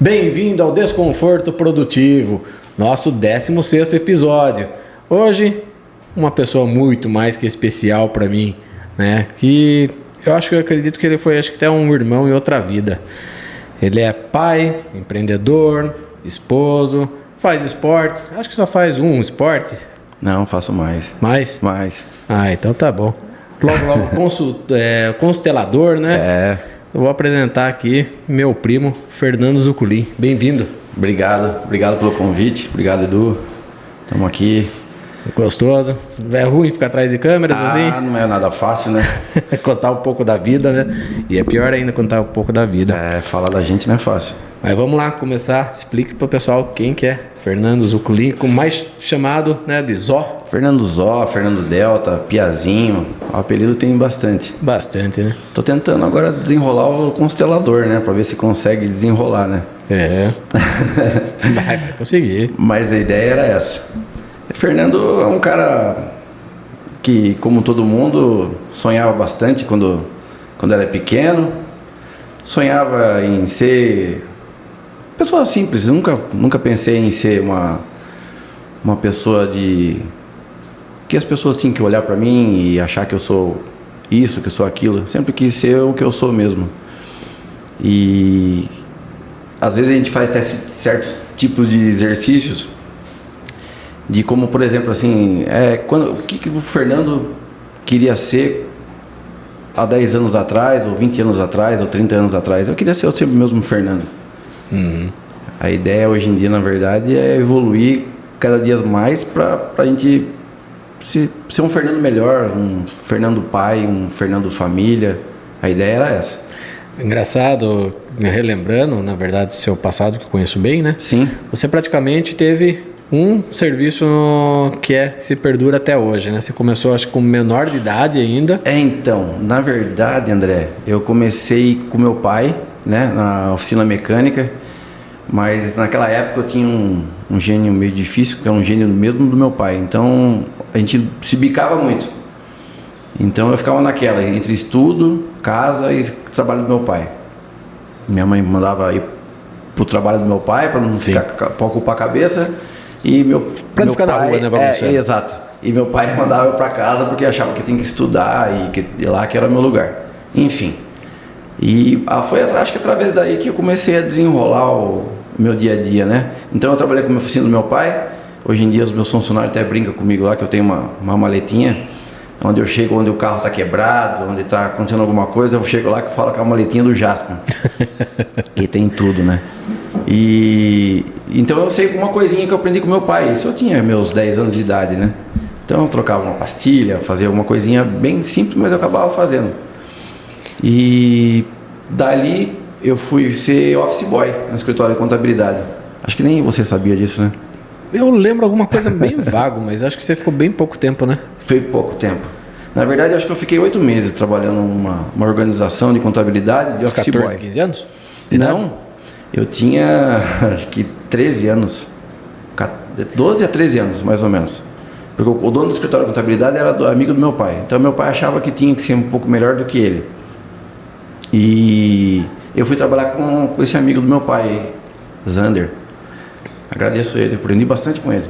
Bem-vindo ao Desconforto Produtivo, nosso 16º episódio. Hoje, uma pessoa muito mais que especial para mim, né? Que eu acredito que ele foi, até um irmão em outra vida. Ele é pai, empreendedor, esposo, faz esportes. Acho que só faz um esporte. Não, faço mais. Mais? Mais. Ah, então tá bom. Logo, constelador, né? É. Eu vou apresentar aqui meu primo, Fernando Zuculin. Bem-vindo. Obrigado pelo convite. Obrigado, Edu. Estamos aqui. Gostoso. É ruim ficar atrás de câmeras assim? Não é nada fácil, né? Contar um pouco da vida, né? E é pior ainda contar um pouco da vida. Falar da gente não é fácil. Mas vamos lá começar. Explique pro pessoal quem que é Fernando Zuculin, com mais chamado, né, de Zó. Fernando Zó, Fernando Delta, Piazinho. O apelido tem bastante. Bastante, né? Tô tentando agora desenrolar o constelador, né? Pra ver se consegue desenrolar, né? Vai conseguir. Mas a ideia era essa. Fernando é um cara que, como todo mundo, sonhava bastante quando era pequeno. Sonhava em ser pessoa simples. Nunca pensei em ser uma pessoa que as pessoas tinham que olhar para mim e achar que eu sou isso, que eu sou aquilo. Sempre quis ser o que eu sou mesmo. E às vezes a gente faz até certos tipos de exercícios de como, por exemplo, assim, o que o Fernando queria ser há 10 anos atrás, ou 20 anos atrás, ou 30 anos atrás. Eu queria ser sempre o mesmo Fernando. Uhum. A ideia hoje em dia, na verdade, é evoluir cada dia mais para a gente ser um Fernando melhor, um Fernando pai, um Fernando família. A ideia era essa. Engraçado, relembrando, na verdade, seu passado, que eu conheço bem, né? Sim. Você praticamente teve um serviço que se perdura até hoje, né? Você começou, acho que com menor de idade ainda. Então, na verdade, André, eu comecei com meu pai, né, na oficina mecânica, mas naquela época eu tinha um gênio meio difícil, que é um gênio mesmo do meu pai, então a gente se bicava muito. Então eu ficava naquela, entre estudo, casa e trabalho do meu pai. Minha mãe mandava ir pro trabalho do meu pai para não ficar, para ocupar a cabeça. Pra não ficar na rua, né, bagunçando. Exato. E meu pai mandava eu para casa porque achava que tinha que estudar e lá que era o meu lugar. Enfim. E foi, acho que através daí que eu comecei a desenrolar o meu dia a dia, né? Então eu trabalhei com a oficina do meu pai. Hoje em dia os meus funcionários até brincam comigo lá que eu tenho uma maletinha. Onde eu chego, onde o carro está quebrado, onde está acontecendo alguma coisa, eu chego lá que falo com a maletinha do Jasper. E tem tudo, né? Então eu sei uma coisinha que eu aprendi com meu pai. Isso eu tinha meus 10 anos de idade, né? Então eu trocava uma pastilha, fazia uma coisinha bem simples, mas eu acabava fazendo. E dali eu fui ser office boy no escritório de contabilidade. Acho que nem você sabia disso, né? Eu lembro alguma coisa bem vago, mas acho que você ficou bem pouco tempo, né? Foi pouco tempo. Na verdade, acho que eu fiquei 8 meses trabalhando numa organização de contabilidade de office 14, boy. 15 anos? Não, eu tinha acho que 13 anos, 12 a 13 anos mais ou menos. Porque o dono do escritório de contabilidade era amigo do meu pai. Então meu pai achava que tinha que ser um pouco melhor do que ele. E eu fui trabalhar com esse amigo do meu pai, Zander. Agradeço ele, aprendi bastante com ele.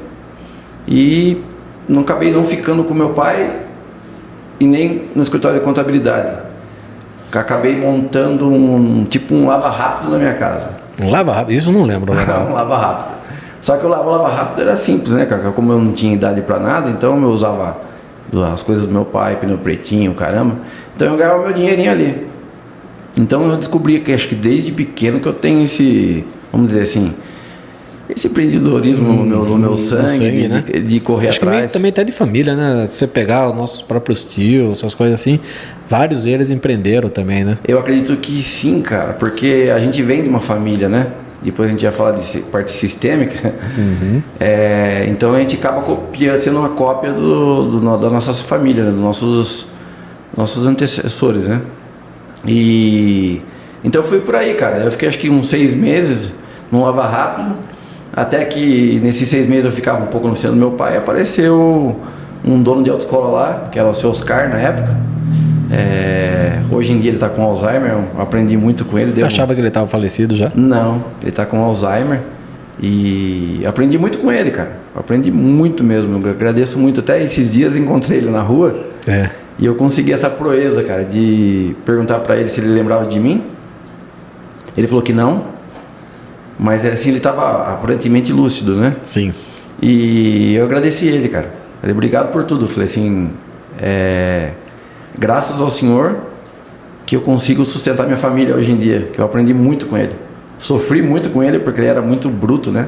E não acabei não ficando com meu pai e nem no escritório de contabilidade. Acabei montando um lava rápido na minha casa. Um lava rápido? Isso eu não lembro. Um lava rápido. Só que o lava rápido era simples, né, cara? Como eu não tinha idade pra nada, então eu usava as coisas do meu pai, pneu pretinho, caramba. Então eu ganhava meu dinheirinho ali. Então eu descobri que acho que desde pequeno que eu tenho vamos dizer assim, esse empreendedorismo no meu sangue, né? de correr acho atrás. Que também até de família, né? Você pegar os nossos próprios tios, essas coisas assim, vários deles empreenderam também, né? Eu acredito que sim, cara, porque a gente vem de uma família, né? Depois a gente vai falar de parte sistêmica. Uhum. Então a gente acaba sendo uma cópia da nossa família, né? Dos nossos antecessores, né? Então foi por aí, cara. Eu fiquei acho que uns 6 meses num lava rápido. Até que nesses 6 meses eu ficava um pouco no centro do meu pai, apareceu um dono de autoescola lá, que era o seu Oscar na época. Hoje em dia ele está com Alzheimer, eu aprendi muito com ele. Eu achava que ele estava falecido já? Não, ele está com Alzheimer e aprendi muito com ele, cara. Aprendi muito mesmo, eu agradeço muito. Até esses dias encontrei ele na rua e eu consegui essa proeza, cara, de perguntar para ele se ele lembrava de mim. Ele falou que não, mas assim, ele estava aparentemente lúcido, né? Sim. E eu agradeci ele, cara. Falei, obrigado por tudo. Falei assim, graças ao Senhor que eu consigo sustentar minha família hoje em dia, que eu aprendi muito com ele. Sofri muito com ele porque ele era muito bruto, né?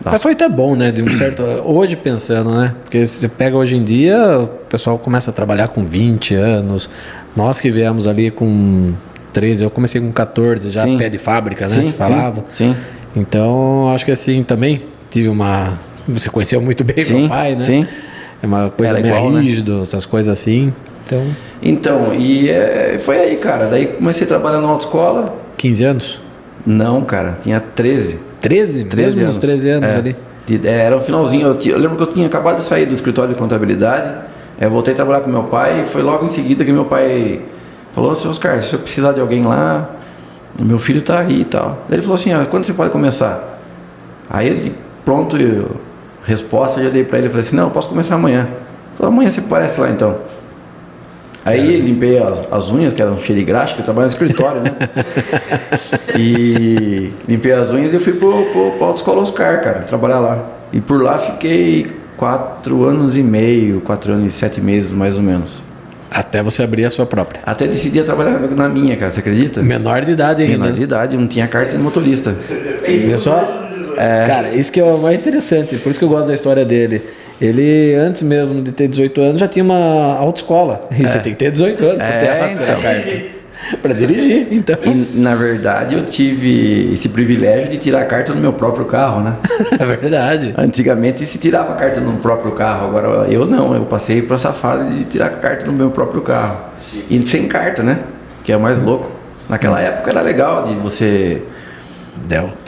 Mas foi até bom, né? De um certo... Hoje pensando, né? Porque você pega hoje em dia, o pessoal começa a trabalhar com 20 anos. Nós que viemos ali com 13, eu comecei com 14, já pé de fábrica, né? Sim, que falava. Sim. Então, acho que assim, também tive uma... Você conheceu muito bem meu pai, né? Sim. É uma coisa meio rígido, essas coisas assim. Então, foi aí, cara. Daí comecei a trabalhar na autoescola. 15 anos? Não, cara. Tinha 13. 13? 13 mesmo anos. Uns 13 anos ali? Era o finalzinho. Eu lembro que eu tinha acabado de sair do escritório de contabilidade. Voltei a trabalhar com meu pai. E foi logo em seguida que meu pai falou, seu Oscar, se eu precisar de alguém lá, meu filho tá aí e tal. Daí ele falou assim, quando você pode começar? Aí ele, pronto, resposta, eu já dei pra ele. Eu falei assim, não, eu posso começar amanhã. Ele falou, amanhã você aparece lá então. Aí limpei as unhas, que eram cheio de graxa, que eu trabalho no escritório, né? E limpei as unhas e eu fui pra Autoescola Oscar, cara, trabalhar lá. E por lá fiquei 4 anos e meio, 4 anos e 7 meses, mais ou menos. Até você abrir a sua própria. Até decidi trabalhar na minha, cara, você acredita? Menor de idade ainda. Menor de idade, não tinha carta de motorista. Viu só? Cara, isso que é o mais interessante, por isso que eu gosto da história dele. Ele, antes mesmo de ter 18 anos, já tinha uma autoescola. E você tem que ter 18 anos para ter a carta. Para dirigir, então. E, na verdade, eu tive esse privilégio de tirar a carta no meu próprio carro, né? É verdade. Antigamente se tirava a carta no próprio carro, agora eu não. Eu passei por essa fase de tirar a carta no meu próprio carro. E sem carta, né? Que é o mais louco. Naquela época era legal de você... Delta.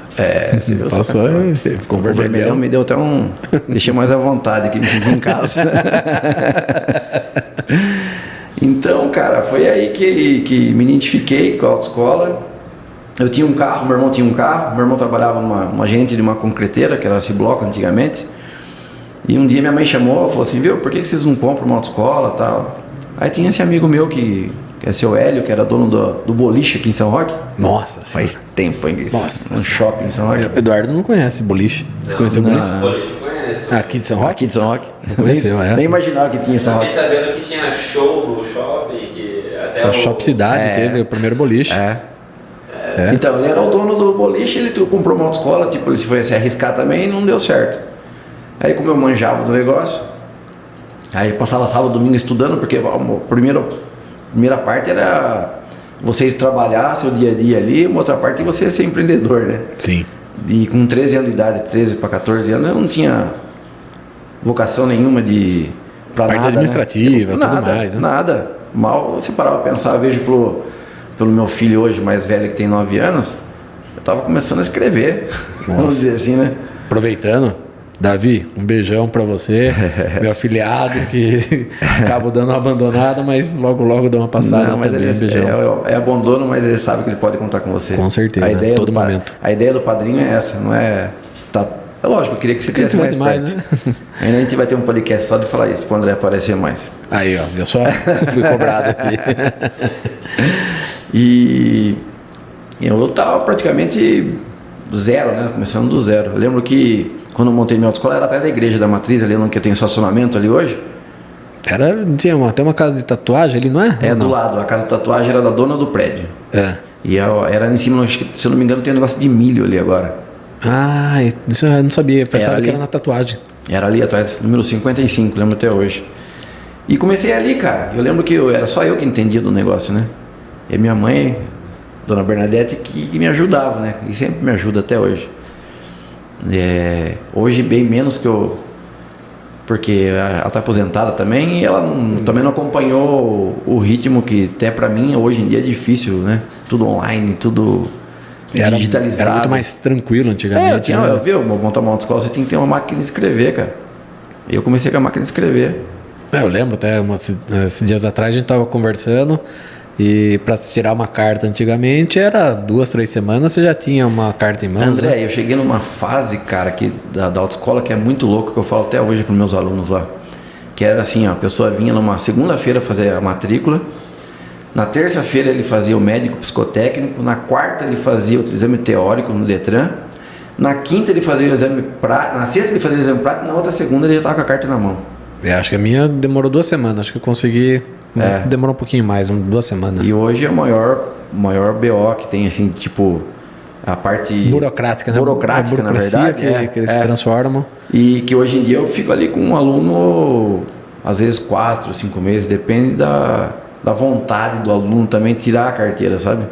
Você viu, passou, ficou vermelhão, me deu até um... Deixei mais à vontade aqui, me senti em casa. Então, cara, foi aí que me identifiquei com a autoescola. Eu tinha um carro, meu irmão tinha um carro. Meu irmão trabalhava numa agente de uma concreteira, que era esse bloco antigamente. E um dia minha mãe chamou e falou assim, viu, por que vocês não compram uma autoescola e tal? Aí tinha esse amigo meu que é seu Hélio, que era dono do boliche aqui em São Roque. Nossa, faz tempo, hein? Nossa, um shopping em São Roque. Eduardo não conhece boliche. Você conheceu o boliche? Boliche conhece. Aqui de São Roque? Aqui de São Roque. Conheceu, nem imaginava que tinha em São Roque. Fiquei sabendo que tinha show no shopping, que até o Shop Cidade teve o primeiro boliche. Então, ele era o dono do boliche, ele comprou uma autoescola, tipo, ele foi se arriscar também e não deu certo. Aí, como eu manjava do negócio, aí passava sábado, domingo estudando, porque a primeira parte era você trabalhar seu dia a dia ali, uma outra parte é você ser empreendedor, né? Sim. E com 13 anos de idade, 13 para 14 anos, eu não tinha vocação nenhuma para nada. Parte administrativa, né? Tudo mais, né? Nada. Mal você parava pra pensar, eu vejo pelo meu filho hoje, mais velho, que tem 9 anos, eu tava começando a escrever, vamos dizer assim, né? Aproveitando, Davi, um beijão pra você, meu afilhado, que acabou dando uma abandonada, mas logo dá uma passada. Não, mas também, beijão. É abandono, mas ele sabe que ele pode contar com você. Com certeza, a ideia todo momento. A ideia do padrinho é essa, não é... É lógico, eu queria que você tivesse mais perto. Né? Ainda a gente vai ter um podcast só de falar isso, pro André aparecer mais. Aí, ó, viu só? Fui cobrado aqui. E eu tava praticamente zero, né? Começando do zero. Eu lembro que quando eu montei minha autoescola era atrás da igreja da Matriz, ali onde eu tenho estacionamento ali hoje. Tinha até uma casa de tatuagem ali, não é? É, do lado. A casa de tatuagem era da dona do prédio. E era em cima, se eu não me engano, tem um negócio de milho ali agora. Ah, isso eu não sabia. Eu pensava que era na tatuagem. Era ali atrás, número 55, lembro até hoje. E comecei ali, cara. Eu lembro que era só eu que entendia do negócio, né? E minha mãe, dona Bernadette, que me ajudava, né? E sempre me ajuda até hoje. Hoje bem menos que eu... Porque ela está aposentada também e ela também não acompanhou o ritmo que até para mim hoje em dia é difícil, né? Tudo online, tudo digitalizado. Era muito mais tranquilo antigamente. Montar uma autoescola, você tem que ter uma máquina de escrever, cara. E eu comecei com a máquina de escrever. Eu lembro até esses dias atrás a gente estava conversando e para tirar uma carta antigamente era 2, 3 semanas você já tinha uma carta em mãos. André, né? eu cheguei numa fase, cara, da autoescola que é muito louco, que eu falo até hoje para meus alunos lá. Que era assim, ó, a pessoa vinha numa segunda-feira fazer a matrícula, na terça-feira ele fazia o médico psicotécnico, na quarta ele fazia o exame teórico no Detran, na quinta ele fazia o exame prático, na sexta ele fazia o exame prático, na outra segunda ele já estava com a carta na mão. Acho que a minha demorou 2 semanas, acho que eu consegui, demorou um pouquinho mais, 2 semanas. E hoje é o maior BO que tem, assim, tipo, a parte burocrática, né? Burocrática, a na burocracia verdade. que eles se transformam. E que hoje em dia eu fico ali com um aluno, às vezes 4, 5 meses, depende da vontade do aluno também tirar a carteira, sabe?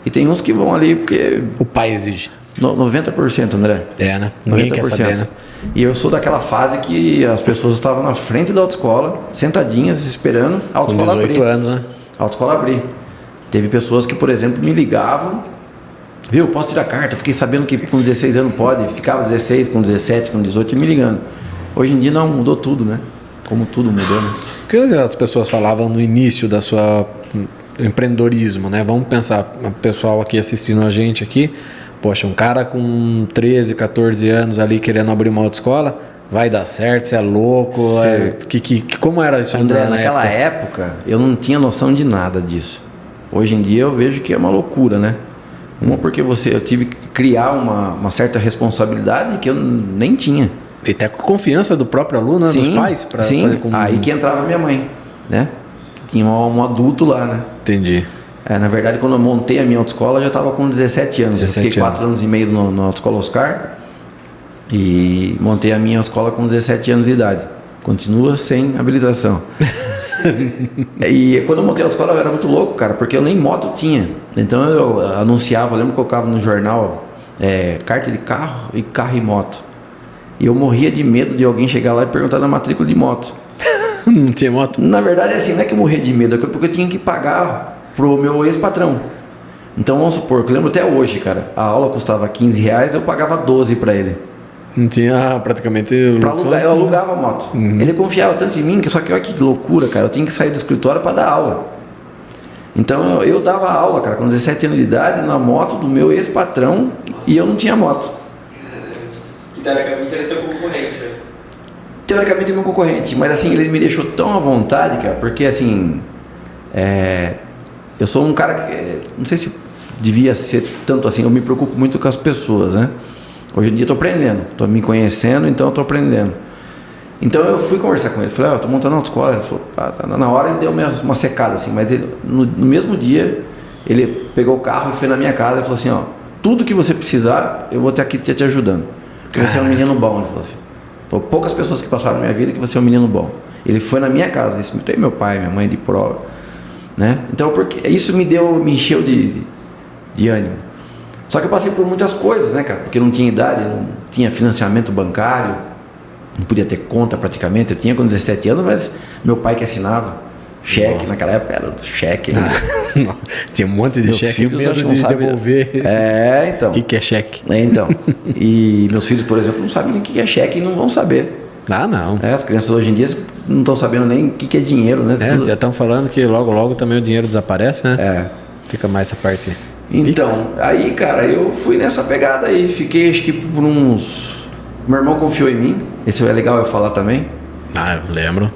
E tem uns que vão ali porque... O pai exige. 90%, André. É, né? Ninguém 90%. quer saber, né? E eu sou daquela fase que as pessoas estavam na frente da autoescola, sentadinhas, esperando a Com autoescola 18 abrir. anos, né? A autoescola abrir. Teve pessoas que, por exemplo, me ligavam, viu, posso tirar carta? Fiquei sabendo que com 16 anos pode, ficava 16, com 17, com 18 e me ligando. Hoje em dia não, mudou tudo, né? Como tudo mudou, né? O que as pessoas falavam no início da sua empreendedorismo, né? Vamos pensar, o pessoal aqui assistindo a gente aqui, poxa, um cara com 13, 14 anos ali querendo abrir uma autoescola, vai dar certo, você é louco, como era isso, André, naquela época eu não tinha noção de nada disso. Hoje em dia eu vejo que é uma loucura, né? Uma porque eu tive que criar uma certa responsabilidade que eu nem tinha. E até com confiança do próprio aluno, né, dos pais, para fazer com... Aí que entrava minha mãe, né? Tinha um adulto lá, né? Entendi. Na verdade, quando eu montei a minha autoescola, eu já estava com 17 anos. 17 eu fiquei 4 anos e meio na autoescola Oscar e montei a minha escola com 17 anos de idade. Continua sem habilitação. E quando eu montei a autoescola eu era muito louco, cara, porque eu nem moto tinha. Então eu anunciava, eu lembro que eu colocava no jornal carta de carro e moto. E eu morria de medo de alguém chegar lá e perguntar da matrícula de moto. Não tinha moto? Na verdade, assim, não é que eu morria de medo, é porque eu tinha que pagar pro meu ex-patrão. Então, vamos supor, que eu lembro até hoje, cara, a aula custava R$15, eu pagava 12 para ele. Não tinha praticamente... Eu alugava a moto. Uhum. Ele confiava tanto em mim, só que olha que loucura, cara, eu tinha que sair do escritório para dar aula. Então, eu dava aula, cara, com 17 anos de idade, na moto do meu ex-patrão, e eu não tinha moto. Teoricamente ele é seu concorrente, né? Teoricamente é meu concorrente, mas assim, ele me deixou tão à vontade, cara, porque assim, eu sou um cara que, não sei se devia ser tanto assim, eu me preocupo muito com as pessoas, né? Hoje em dia eu tô aprendendo, tô me conhecendo, então eu tô aprendendo. Então eu fui conversar com ele, falei, eu tô montando uma autoescola, ele falou, tá. Na hora ele deu uma secada assim, mas ele, no mesmo dia, ele pegou o carro e foi na minha casa e falou assim, tudo que você precisar, eu vou ter aqui te ajudando. Porque você é um menino bom, ele falou assim. Poucas pessoas que passaram na minha vida que você é um menino bom. Ele foi na minha casa, disse, tem meu pai, minha mãe de prova, né? Então, porque isso me encheu de ânimo. Só que eu passei por muitas coisas, né, cara? Porque eu não tinha idade, eu não tinha financiamento bancário, não podia ter conta praticamente. Eu tinha com 17 anos, mas meu pai que assinava cheque. Nossa. Naquela época era cheque. Tinha um monte de cheque, medo de devolver. Então. O que é cheque? Então. E meus filhos, por exemplo, não sabem nem o que é cheque e não vão saber. Não. As crianças hoje em dia não estão sabendo nem o que é dinheiro, né? Já estão falando que logo também o dinheiro desaparece, né? Fica mais essa parte. Então, aí, cara, eu fui nessa pegada aí. Fiquei, acho que por uns... Meu irmão confiou em mim. Esse é legal eu falar também. Eu lembro.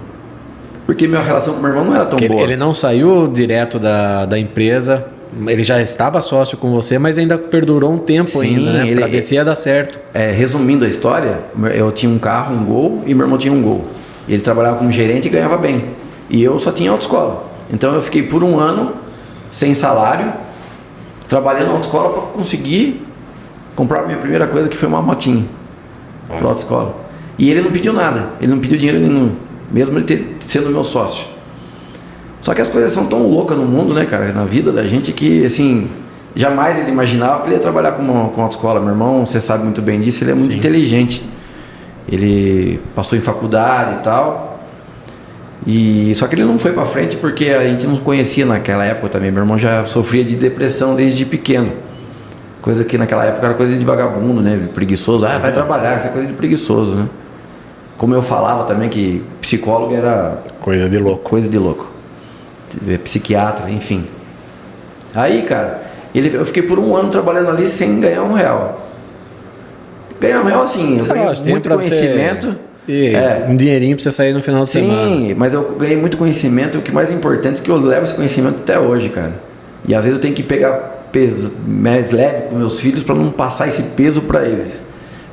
Porque minha relação com meu irmão não era tão boa. Ele não saiu direto da empresa, ele já estava sócio com você, mas ainda perdurou um tempo ainda, né? Pra ver se ia dar certo. Resumindo a história, eu tinha um carro, um Gol, e meu irmão tinha um Gol. Ele trabalhava como gerente e ganhava bem. E eu só tinha autoescola. Então eu fiquei por um ano sem salário, trabalhando na autoescola para conseguir comprar a minha primeira coisa, que foi uma motinha para a autoescola. E ele não pediu nada, ele não pediu dinheiro nenhum. Mesmo ele sendo meu sócio. Só que as coisas são tão loucas no mundo, né, cara, na vida da gente, que, assim, jamais ele imaginava que ele ia trabalhar com autoescola. Meu irmão, você sabe muito bem disso, ele é muito inteligente. Ele passou em faculdade e tal. Só que ele não foi pra frente porque a gente não conhecia naquela época também. Meu irmão já sofria de depressão desde pequeno. Coisa que naquela época era coisa de vagabundo, né, preguiçoso. Vai trabalhar, isso é coisa de preguiçoso, né. Como eu falava também que psicólogo era Coisa de louco. coisa de louco. Psiquiatra, enfim. Aí, cara, eu fiquei por 1 ano trabalhando ali sem ganhar R$1. Ganhar R$1 assim, eu ganhei lógico, tem muito pra conhecimento. E um dinheirinho pra você sair no final de semana. Sim, mas eu ganhei muito conhecimento. O que mais importante é que eu levo esse conhecimento até hoje, cara. E às vezes eu tenho que pegar peso mais leve com meus filhos para não passar esse peso para eles.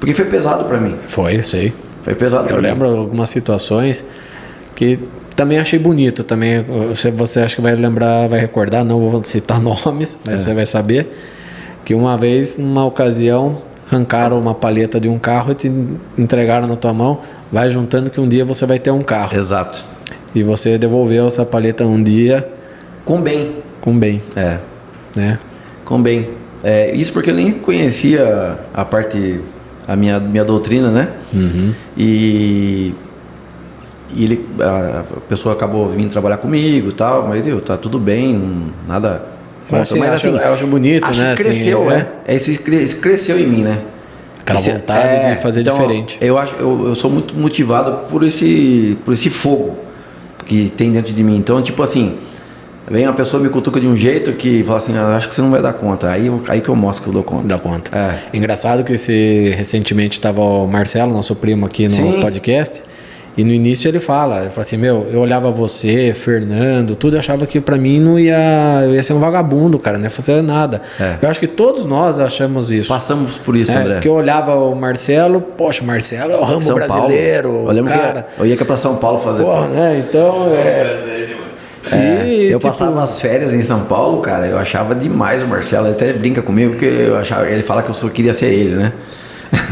Porque foi pesado para mim. Foi, sei. Foi pesado para Eu mim. lembro algumas situações que também achei bonito. Também você acha que vai lembrar, vai recordar, não vou citar nomes, mas você vai saber que uma vez, numa ocasião, arrancaram uma palheta de um carro e te entregaram na tua mão, vai juntando que um dia você vai ter um carro. Exato. E você devolveu essa palheta um dia Com bem. com bem, É, né? com bem. Isso porque eu nem conhecia a parte, a minha doutrina, né? E a pessoa acabou vindo trabalhar comigo e tal, mas tá tudo bem, nada contra. Assim, Mas assim, eu acho bonito, acho né? que cresceu, assim, né? Isso cresceu em mim, né? Aquela vontade de fazer então, diferente. Eu sou muito motivado por esse fogo que tem dentro de mim. Então, tipo assim, vem uma pessoa me cutuca de um jeito que fala assim, acho que você não vai dar conta. Aí que eu mostro que eu dou conta. Dá conta. É. Engraçado que recentemente estava o Marcelo, nosso primo aqui no Sim. podcast, e no início ele fala assim, eu olhava você, Fernando, tudo, eu achava que pra mim eu ia ser um vagabundo, cara, não ia fazer nada. Eu acho que todos nós achamos isso. Passamos por isso, André. Porque eu olhava o Marcelo, poxa, o Marcelo é o Rambo São brasileiro, Paulo. Eu lembro cara. que eu ia pra São Paulo fazer. Porra, né? Então, Eu passava as férias em São Paulo, cara, eu achava demais o Marcelo. Ele até brinca comigo porque ele fala que eu só queria ser ele, né?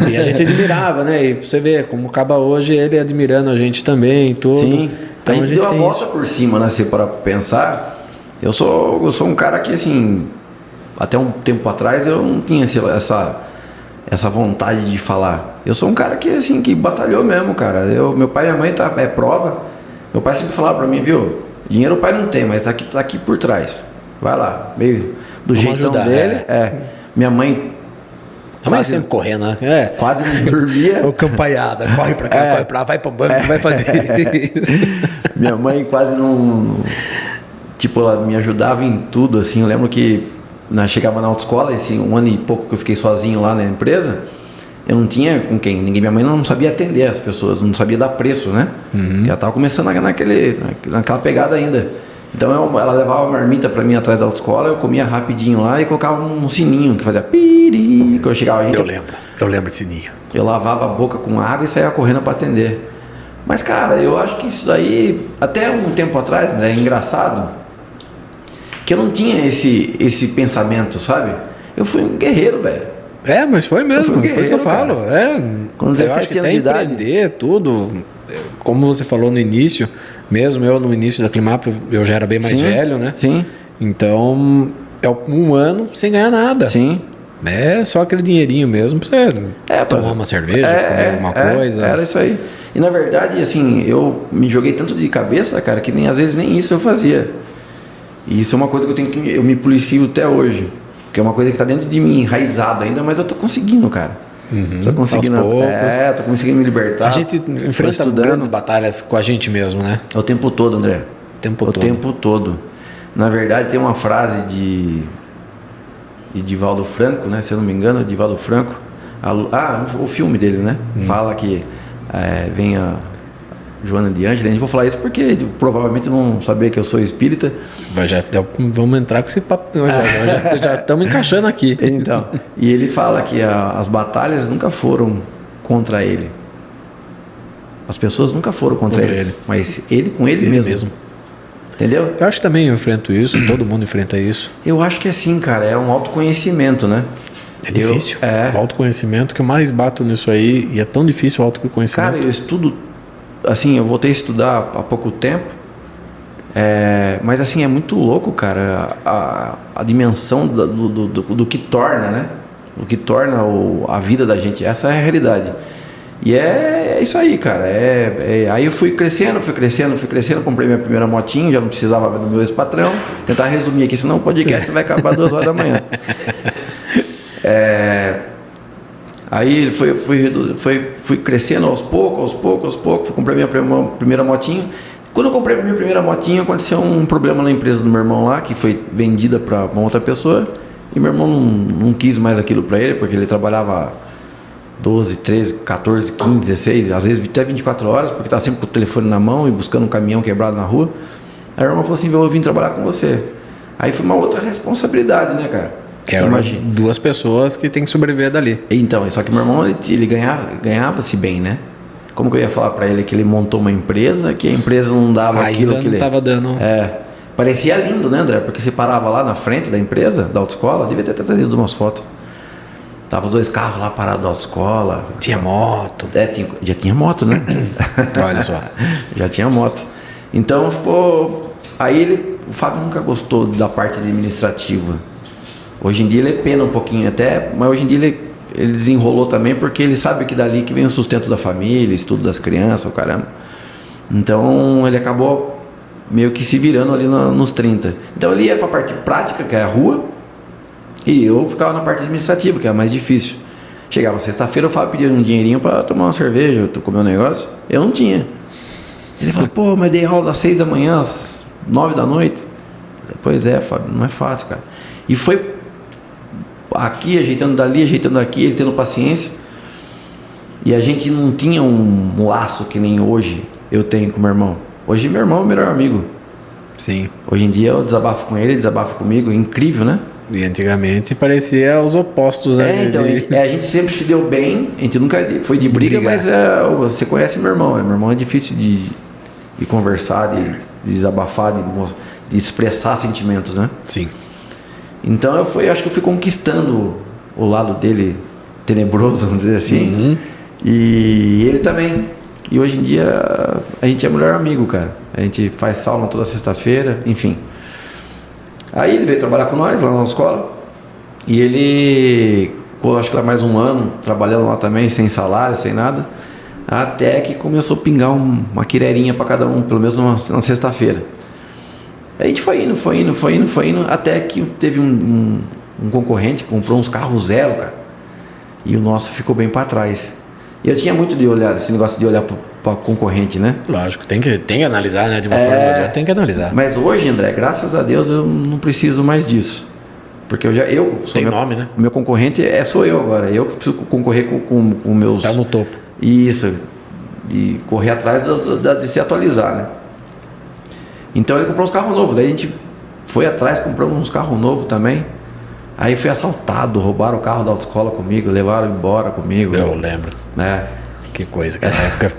E a gente admirava, né? E pra você ver como acaba hoje ele admirando a gente também, tudo. Sim. Então, a gente deu a tem volta isso. por cima, né? Se para pensar, eu sou um cara que, assim, até um tempo atrás eu não tinha essa vontade de falar. Eu sou um cara que, assim, que batalhou mesmo, cara. Meu pai e minha mãe é prova. Meu pai sempre falava pra mim, viu? Dinheiro o pai não tem, mas tá aqui por trás. Vai lá, meio do Vamos jeitão ajudar, dele. Minha mãe A mãe sempre correndo, né? quase não dormia. Ô, campaiada, corre pra cá, corre pra lá, vai pro banco, vai fazer isso. Minha mãe quase não... Tipo, ela me ajudava em tudo, assim. Eu lembro que chegava na autoescola, esse 1 ano e pouco que eu fiquei sozinho lá na empresa, eu não tinha com quem. Minha mãe não sabia atender as pessoas, não sabia dar preço, né? Ela tava começando naquela pegada ainda. Então ela levava a marmita pra mim atrás da autoescola, eu comia rapidinho lá e colocava um sininho que fazia piri. Quando eu chegava, Eu lembro desse ninho. eu lavava a boca com água e saía correndo para atender. Mas, cara, eu acho que isso daí, até um tempo atrás, André, é engraçado, que eu não tinha esse pensamento, sabe? Eu fui um guerreiro, velho. Mas foi mesmo, Eu fui um por isso que eu guerreiro, falo. Com eu 17 acho que anos até de idade. empreender tudo, como você falou no início, mesmo eu no início da Climap, eu já era bem mais Sim, velho, né? Sim, Então, é 1 ano sem ganhar nada. sim. É só aquele dinheirinho mesmo pra você tomar uma cerveja, comer alguma coisa. Era isso aí. E na verdade, assim, eu me joguei tanto de cabeça, cara, que às vezes nem isso eu fazia. E isso é uma coisa que eu me policio até hoje. Que é uma coisa que tá dentro de mim, enraizado ainda, mas eu tô conseguindo, cara. Tô conseguindo. aos poucos. Tô conseguindo me libertar. A gente Tô enfrenta grandes batalhas com a gente mesmo, né? O tempo todo, André. O tempo O todo. tempo todo. Na verdade, tem uma frase de Divaldo Franco, né? Se eu não me engano, Divaldo Franco. O filme dele, né? Fala que vem a Joana de Ângeles. A gente vou falar isso porque provavelmente não saber que eu sou espírita. Vamos entrar com esse papo. Já estamos encaixando aqui. Então, e ele fala que as batalhas nunca foram contra ele. As pessoas nunca foram contra ele. Mas ele com ele mesmo. Entendeu? Eu acho que também eu enfrento isso, todo mundo enfrenta isso. Eu acho que é assim, cara. É um autoconhecimento, né? É difícil. O autoconhecimento que eu mais bato nisso aí, e é tão difícil o autoconhecimento. Cara, eu estudo, assim, eu voltei a estudar há pouco tempo, mas assim, é muito louco, cara, a dimensão do que torna, né? O que torna a vida da gente, essa é a realidade. E é isso aí, cara. Aí eu fui crescendo, comprei minha primeira motinha, já não precisava do meu ex-patrão. Tentar resumir aqui, senão o podcast vai acabar 2 horas da manhã. Aí ele fui crescendo aos poucos, fui comprar minha primeira motinha. Quando eu comprei a minha primeira motinha, aconteceu um problema na empresa do meu irmão lá, que foi vendida para uma outra pessoa, e meu irmão não quis mais aquilo para ele, porque ele trabalhava 12, 13, 14, 15, 16, às vezes até 24 horas, porque estava sempre com o telefone na mão e buscando um caminhão quebrado na rua. Aí o irmão falou assim, eu vim trabalhar com você. Aí foi uma outra responsabilidade, né, cara? Que eram duas pessoas que tem que sobreviver dali. Então, só que meu irmão, ele ganhava-se bem, né? Como que eu ia falar pra ele que ele montou uma empresa, que a empresa não dava aquilo que ele... não tava dando... Parecia lindo, né, André? Porque você parava lá na frente da empresa, da autoescola, devia ter trazido umas fotos. Tava os 2 carros lá parados da autoescola. Tinha moto. Já tinha moto, né? Olha só. Já tinha moto. Então ficou... Aí o Fábio nunca gostou da parte administrativa. Hoje em dia ele pena um pouquinho até, mas hoje em dia ele desenrolou também porque ele sabe que dali que vem o sustento da família, estudo das crianças, o caramba. Então ele acabou meio que se virando ali nos 30. Então ele ia para a parte prática, que é a rua, e eu ficava na parte administrativa, que é a mais difícil. Chegava sexta-feira, o Fábio pedia um dinheirinho para tomar uma cerveja, comer um negócio. Eu não tinha. Ele falou, pô, mas dei aula das 6 da manhã às 9 da noite. Pois é, Fábio, não é fácil, cara. E foi aqui, ajeitando dali, ajeitando aqui, ele tendo paciência. E a gente não tinha um laço que nem hoje eu tenho com meu irmão. Hoje meu irmão é o melhor amigo. Sim. Hoje em dia eu desabafo com ele desabafa comigo. Incrível, né? E antigamente parecia os opostos. Então, a gente sempre se deu bem. A gente nunca foi de briga, mas você conhece meu irmão. Meu irmão é difícil de conversar, de desabafar, de expressar sentimentos, né? Sim. Então acho que eu fui conquistando o lado dele tenebroso, vamos dizer assim. Uhum. E ele também. E hoje em dia a gente é melhor amigo, cara. A gente faz sauna toda sexta-feira, enfim. Aí ele veio trabalhar com nós lá na escola. E ele ficou, acho que lá mais um ano, trabalhando lá também, sem salário, sem nada. Até que começou a pingar uma quirerinha para cada um, pelo menos na sexta-feira. A gente foi indo, até que teve um concorrente que comprou uns carros zero, cara. E o nosso ficou bem para trás. E eu tinha muito de olhar, esse negócio de olhar para concorrente, né? Lógico, tem que analisar, né? De uma forma ou de outra, tem que analisar. Mas hoje, André, graças a Deus, eu não preciso mais disso. Porque eu sou tem nome, né? Meu concorrente sou eu agora. Eu que preciso concorrer com meus... Você está no topo. Isso. E correr atrás de se atualizar, né? Então ele comprou uns carros novos, daí a gente foi atrás, compramos uns carros novos também. Aí foi assaltado, roubaram o carro da autoescola comigo, levaram embora comigo. Eu lembro. Né? Que coisa, que na época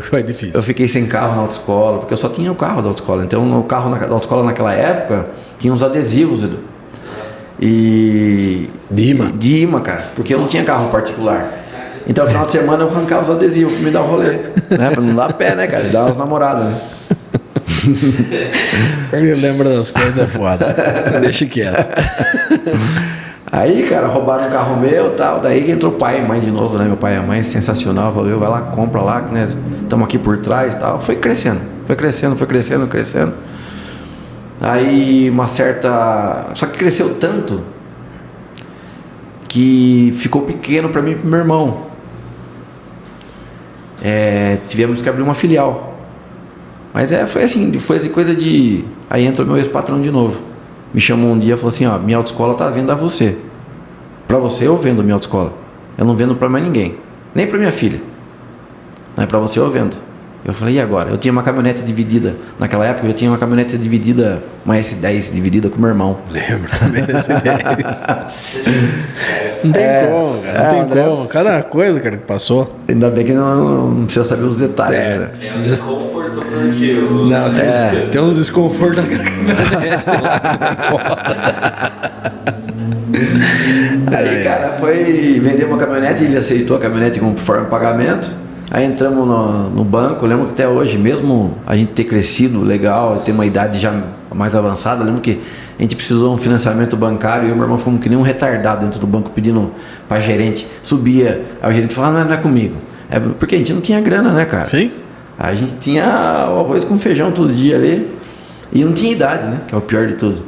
foi difícil. Eu fiquei sem carro na autoescola, porque eu só tinha o carro da autoescola. Então o carro da autoescola naquela época tinha uns adesivos, Edu. E... De imã, cara, porque eu não tinha carro particular. Então no final de semana eu arrancava os adesivos pra me dar o rolê. Né? Pra não dar pé, né, cara? Dar umas namoradas, né? Eu lembro das coisas, é foda. Deixa quieto. Aí, cara, roubaram o carro meu e tal. Daí entrou o pai e mãe de novo, né? Meu pai e a mãe, sensacional. Falou, vai lá, compra lá, né? Estamos aqui por trás e tal. Foi crescendo. Aí uma certa... Só que cresceu tanto que ficou pequeno pra mim e pro meu irmão. Tivemos que abrir uma filial. Mas foi assim, coisa de... Aí entrou meu ex-patrão de novo. Me chamou um dia e falou assim, ó, minha autoescola tá à venda a você. Pra você eu vendo minha autoescola. Eu não vendo pra mais ninguém. Nem pra minha filha. Mas pra você eu vendo. Eu falei, e agora? Eu tinha uma caminhonete dividida. Naquela época eu tinha uma caminhonete dividida, uma S10 dividida com meu irmão. Lembro também dessa S10. Não tem como, cara. Não tem como. Cada coisa, cara, que passou. Ainda bem que não precisa saber os detalhes. Né? É um desconforto porque eu... Não, tem uns desconfortos naquela caminhonete lá. Aí, cara, foi vender uma caminhonete, ele aceitou a caminhonete como forma de pagamento. Aí entramos no banco, eu lembro que até hoje, mesmo a gente ter crescido legal, ter uma idade já mais avançada, eu lembro que a gente precisou de um financiamento bancário e eu e meu irmão ficamos que nem um retardado dentro do banco pedindo para gerente, subia, aí o gerente falava, não é comigo. Porque a gente não tinha grana, né, cara? Sim. A gente tinha o arroz com feijão todo dia ali e não tinha idade, né, que é o pior de tudo.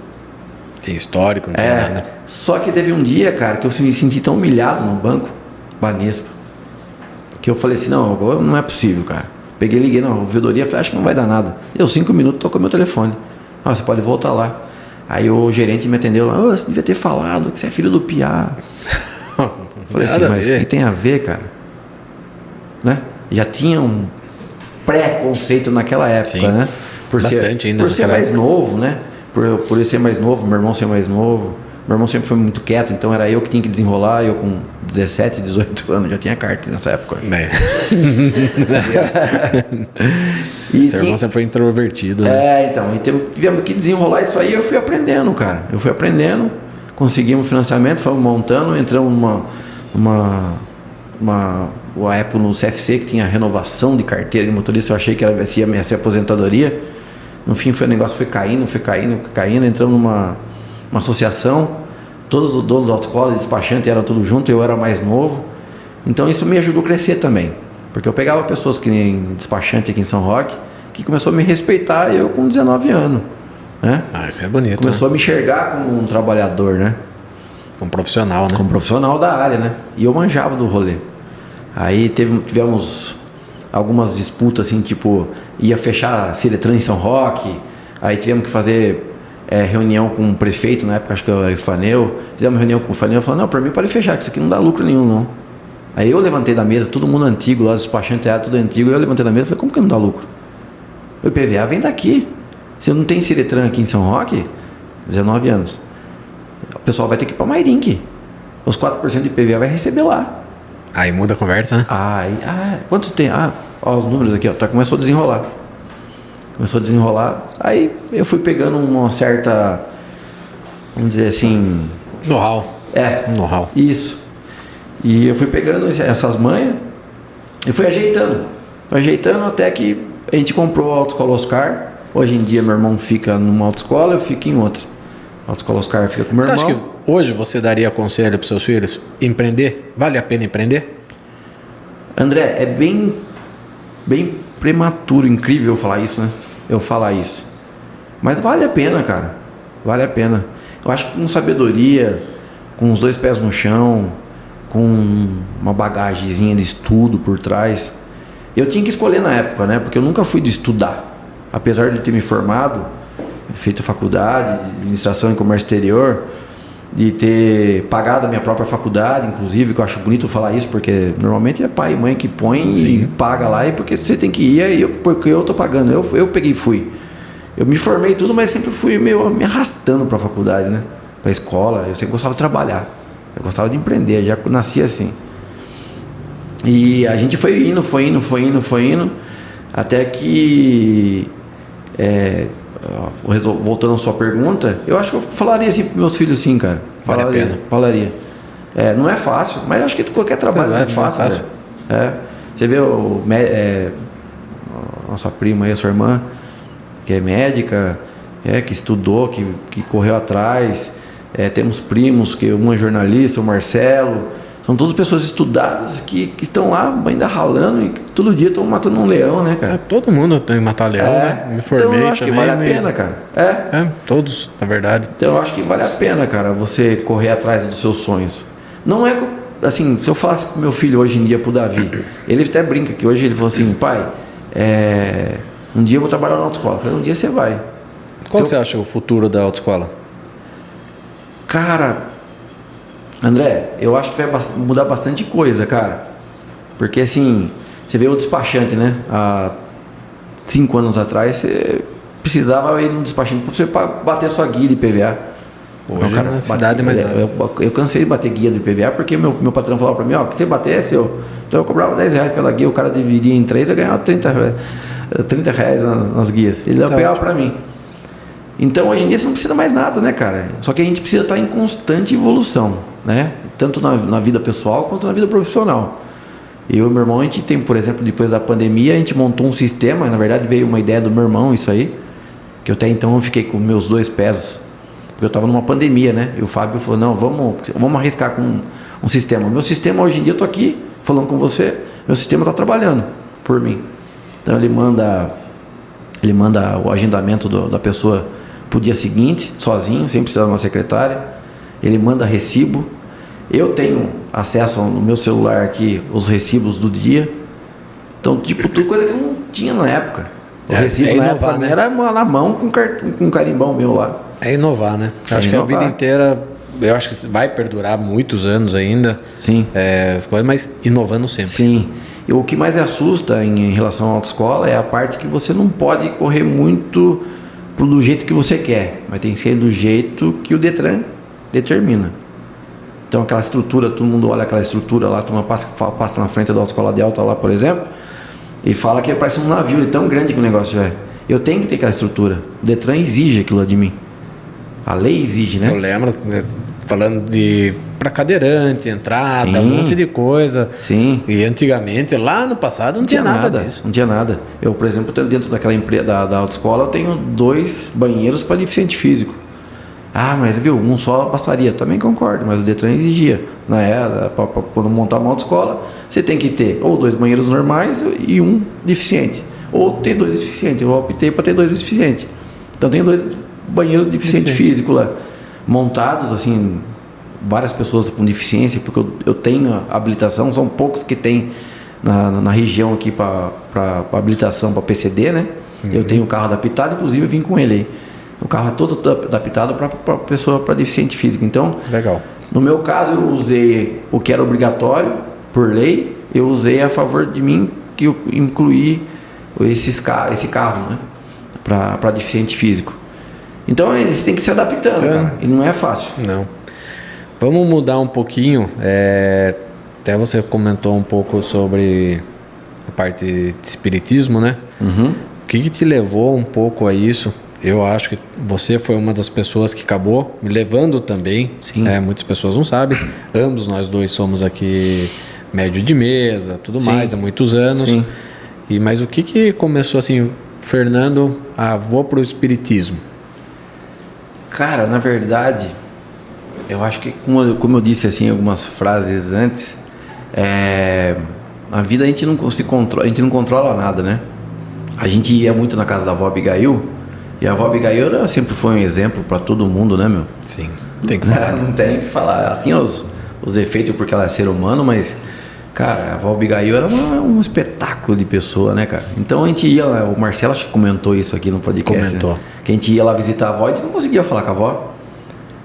Tem histórico, não tinha nada. Só que teve um dia, cara, que eu me senti tão humilhado no banco. Banespa. Que eu falei assim, não é possível, cara. Peguei, liguei na ouvidoria, falei, acho que não vai dar nada. Deu 5 minutos, tocou meu telefone. Você pode voltar lá. Aí o gerente me atendeu lá, você devia ter falado que você é filho do Piá. Falei assim, mas o que tem a ver, cara? Né? Já tinha um pré-conceito naquela época, sim, né? Por ser mais novo, né? Por eu ser mais novo, meu irmão ser mais novo. Meu irmão sempre foi muito quieto, então era eu que tinha que desenrolar. Eu com 17, 18 anos, já tinha carta nessa época. E seu irmão sempre foi introvertido. Né? Então, e tivemos que desenrolar isso aí. Eu fui aprendendo, cara. Conseguimos financiamento, fomos montando, entramos uma época no CFC que tinha renovação de carteira de motorista. Eu achei que ia ser aposentadoria. No fim, o negócio foi caindo. Entramos numa associação. Todos os donos da autoescola e despachantes eram tudo junto. Eu era mais novo. Então, isso me ajudou a crescer também. Porque eu pegava pessoas que nem despachante aqui em São Roque, que começou a me respeitar, eu com 19 anos. Né? Isso é bonito. Começou a me enxergar como um trabalhador, né? Como profissional, né? Como profissional da área, né? E eu manjava do rolê. Aí tivemos algumas disputas, assim, tipo, ia fechar a Ciretran em São Roque, aí tivemos que fazer reunião com o prefeito, na época acho que era o Ifaneu, fizemos reunião com o Ifaneu, falou, não, pra mim pode fechar, que isso aqui não dá lucro nenhum, não. Aí eu levantei da mesa, todo mundo antigo, lá os despachantes era tudo antigo, eu levantei da mesa e falei, como que não dá lucro? O IPVA vem daqui. Se não tem Ciretran aqui em São Roque, 19 anos, o pessoal vai ter que ir para Mairink. Os 4% de IPVA vai receber lá. Aí muda a conversa, né? Quanto tem? Os números aqui, começou a desenrolar. Aí eu fui pegando uma certa, vamos dizer assim... Know-how. Know-how. Isso. E eu fui pegando essas manhas e fui ajeitando. Até que a gente comprou a Autoescola Oscar. Hoje em dia meu irmão fica numa autoescola, eu fico em outra. A Autoescola Oscar fica com meu irmão. Você acha que hoje você daria conselho para seus filhos empreender? Vale a pena empreender? André, é bem prematuro, incrível eu falar isso, né? Mas vale a pena, cara. Vale a pena. Eu acho que com sabedoria, com os 2 pés no chão, com uma bagagemzinha de estudo por trás. Eu tinha que escolher na época, né? Porque eu nunca fui de estudar. Apesar de ter me formado, feito faculdade de administração e comércio exterior, de ter pagado a minha própria faculdade, inclusive, que eu acho bonito falar isso, porque normalmente é pai e mãe que põe e paga lá, e porque você tem que ir, porque eu tô pagando. Eu peguei e fui. Eu me formei tudo, mas sempre fui meio me arrastando para a faculdade, né? Para a escola. Eu sempre gostava de trabalhar. Eu gostava de empreender, já nasci assim. E a gente foi indo, até que, voltando à sua pergunta, eu acho que eu falaria assim para meus filhos, sim, cara. Falaria. Não é fácil, mas acho que qualquer trabalho não é fácil. Você vê nossa prima aí, a sua irmã, que é médica, que estudou, que correu atrás. Temos primos, que um é jornalista, o Marcelo. São todas pessoas estudadas que estão lá ainda ralando e todo dia estão matando um leão, né, cara? Todo mundo tem que matar leão, né? Me formei então eu acho também. Que vale a pena, cara. Todos, na verdade. Então eu acho que vale a pena, cara, você correr atrás dos seus sonhos. Não é assim, se eu falasse pro meu filho hoje em dia, pro Davi, ele até brinca que hoje ele falou assim, pai, um dia eu vou trabalhar na autoescola. Eu falei, um dia você vai. Qual você acha o futuro da autoescola? Cara, André, eu acho que vai mudar bastante coisa, cara. Porque assim, você vê o despachante, né? Há 5 anos atrás, você precisava ir no despachante para você bater sua guia de IPVA. Hoje cara, na cidade, mas eu cansei de bater guia de IPVA porque meu patrão falava para mim, que você bater é seu. Então eu cobrava R$10 cada guia, o cara dividia em 3, eu ganhava R$30 nas guias. Ele pegava para mim. Então, hoje em dia, você não precisa mais nada, né, cara? Só que a gente precisa estar em constante evolução, né? Tanto na vida pessoal quanto na vida profissional. Eu e meu irmão, a gente tem, por exemplo, depois da pandemia, a gente montou um sistema, na verdade veio uma ideia do meu irmão, isso aí, que até então eu fiquei com meus 2 pés, porque eu estava numa pandemia, né? E o Fábio falou, não, vamos arriscar com um sistema. O meu sistema, hoje em dia, eu estou aqui falando com você, meu sistema está trabalhando por mim. Então, ele manda o agendamento da pessoa pro dia seguinte, sozinho, sem precisar de uma secretária. Ele manda recibo, Eu tenho acesso no meu celular aqui, os recibos do dia. Então, tipo, tudo coisa que eu não tinha na época. O recibo na inovar, época né? era na mão com um carimbão meu lá. É inovar, né? Eu acho que a vida inteira, eu acho que vai perdurar muitos anos ainda. Sim. Mas inovando sempre. Sim. E o que mais assusta em relação à autoescola é a parte que você não pode correr muito do jeito que você quer, mas tem que ser do jeito que o Detran determina. Então aquela estrutura, todo mundo olha aquela estrutura lá, todo mundo passa na frente da autoescola de alta lá, por exemplo, e fala que parece um navio, é tão grande que o negócio é. Eu tenho que ter aquela estrutura. O Detran exige aquilo de mim. A lei exige, né? Eu lembro, falando de para cadeirante, entrada, Sim. um monte de coisa. Sim. E antigamente, lá no passado, não tinha nada disso. Não tinha nada. Eu, por exemplo, dentro daquela empresa da autoescola, eu tenho 2 banheiros para deficiente físico. Ah, mas viu, um só bastaria. Também concordo, mas o Detran exigia. Na era, para montar uma autoescola, você tem que ter ou 2 banheiros normais e um deficiente. Ou ter 2 deficientes. Eu optei para ter 2 deficientes. Então tem 2 banheiros de deficiente físico lá, montados assim, várias pessoas com deficiência, porque eu tenho habilitação, são poucos que tem na região aqui para habilitação para PCD, né? Eu tenho o carro adaptado, inclusive eu vim com ele aí. O carro é todo adaptado para pessoa, para deficiente físico. Então, legal. No meu caso, eu usei o que era obrigatório por lei, eu usei a favor de mim, que eu incluí esse carro, né? Para deficiente físico. Então eles têm que se adaptando, cara. E não é fácil. Não. Vamos mudar um pouquinho. Até você comentou um pouco sobre a parte de espiritismo, né? Uhum. O que te levou um pouco a isso? Eu acho que você foi uma das pessoas que acabou me levando também. Sim. Muitas pessoas não sabem. Ambos nós dois somos aqui médio de mesa, tudo Sim. mais, há muitos anos. Sim. Mas o que começou assim, Fernando, vou pro espiritismo? Cara, na verdade, eu acho que, como eu disse assim, algumas frases antes, a vida a gente não controla nada, né? A gente ia muito na casa da avó Abigail, e a avó Abigail ela sempre foi um exemplo para todo mundo, né, meu? Sim, tem que falar. Não tem o que falar. Ela tinha os efeitos porque ela é ser humano, mas, cara, a avó Abigail era um espetáculo de pessoa, né, cara? Então a gente ia lá, o Marcelo acho que comentou isso aqui no podcast. Comentou. Né? Que a gente ia lá visitar a avó e a gente não conseguia falar com a avó.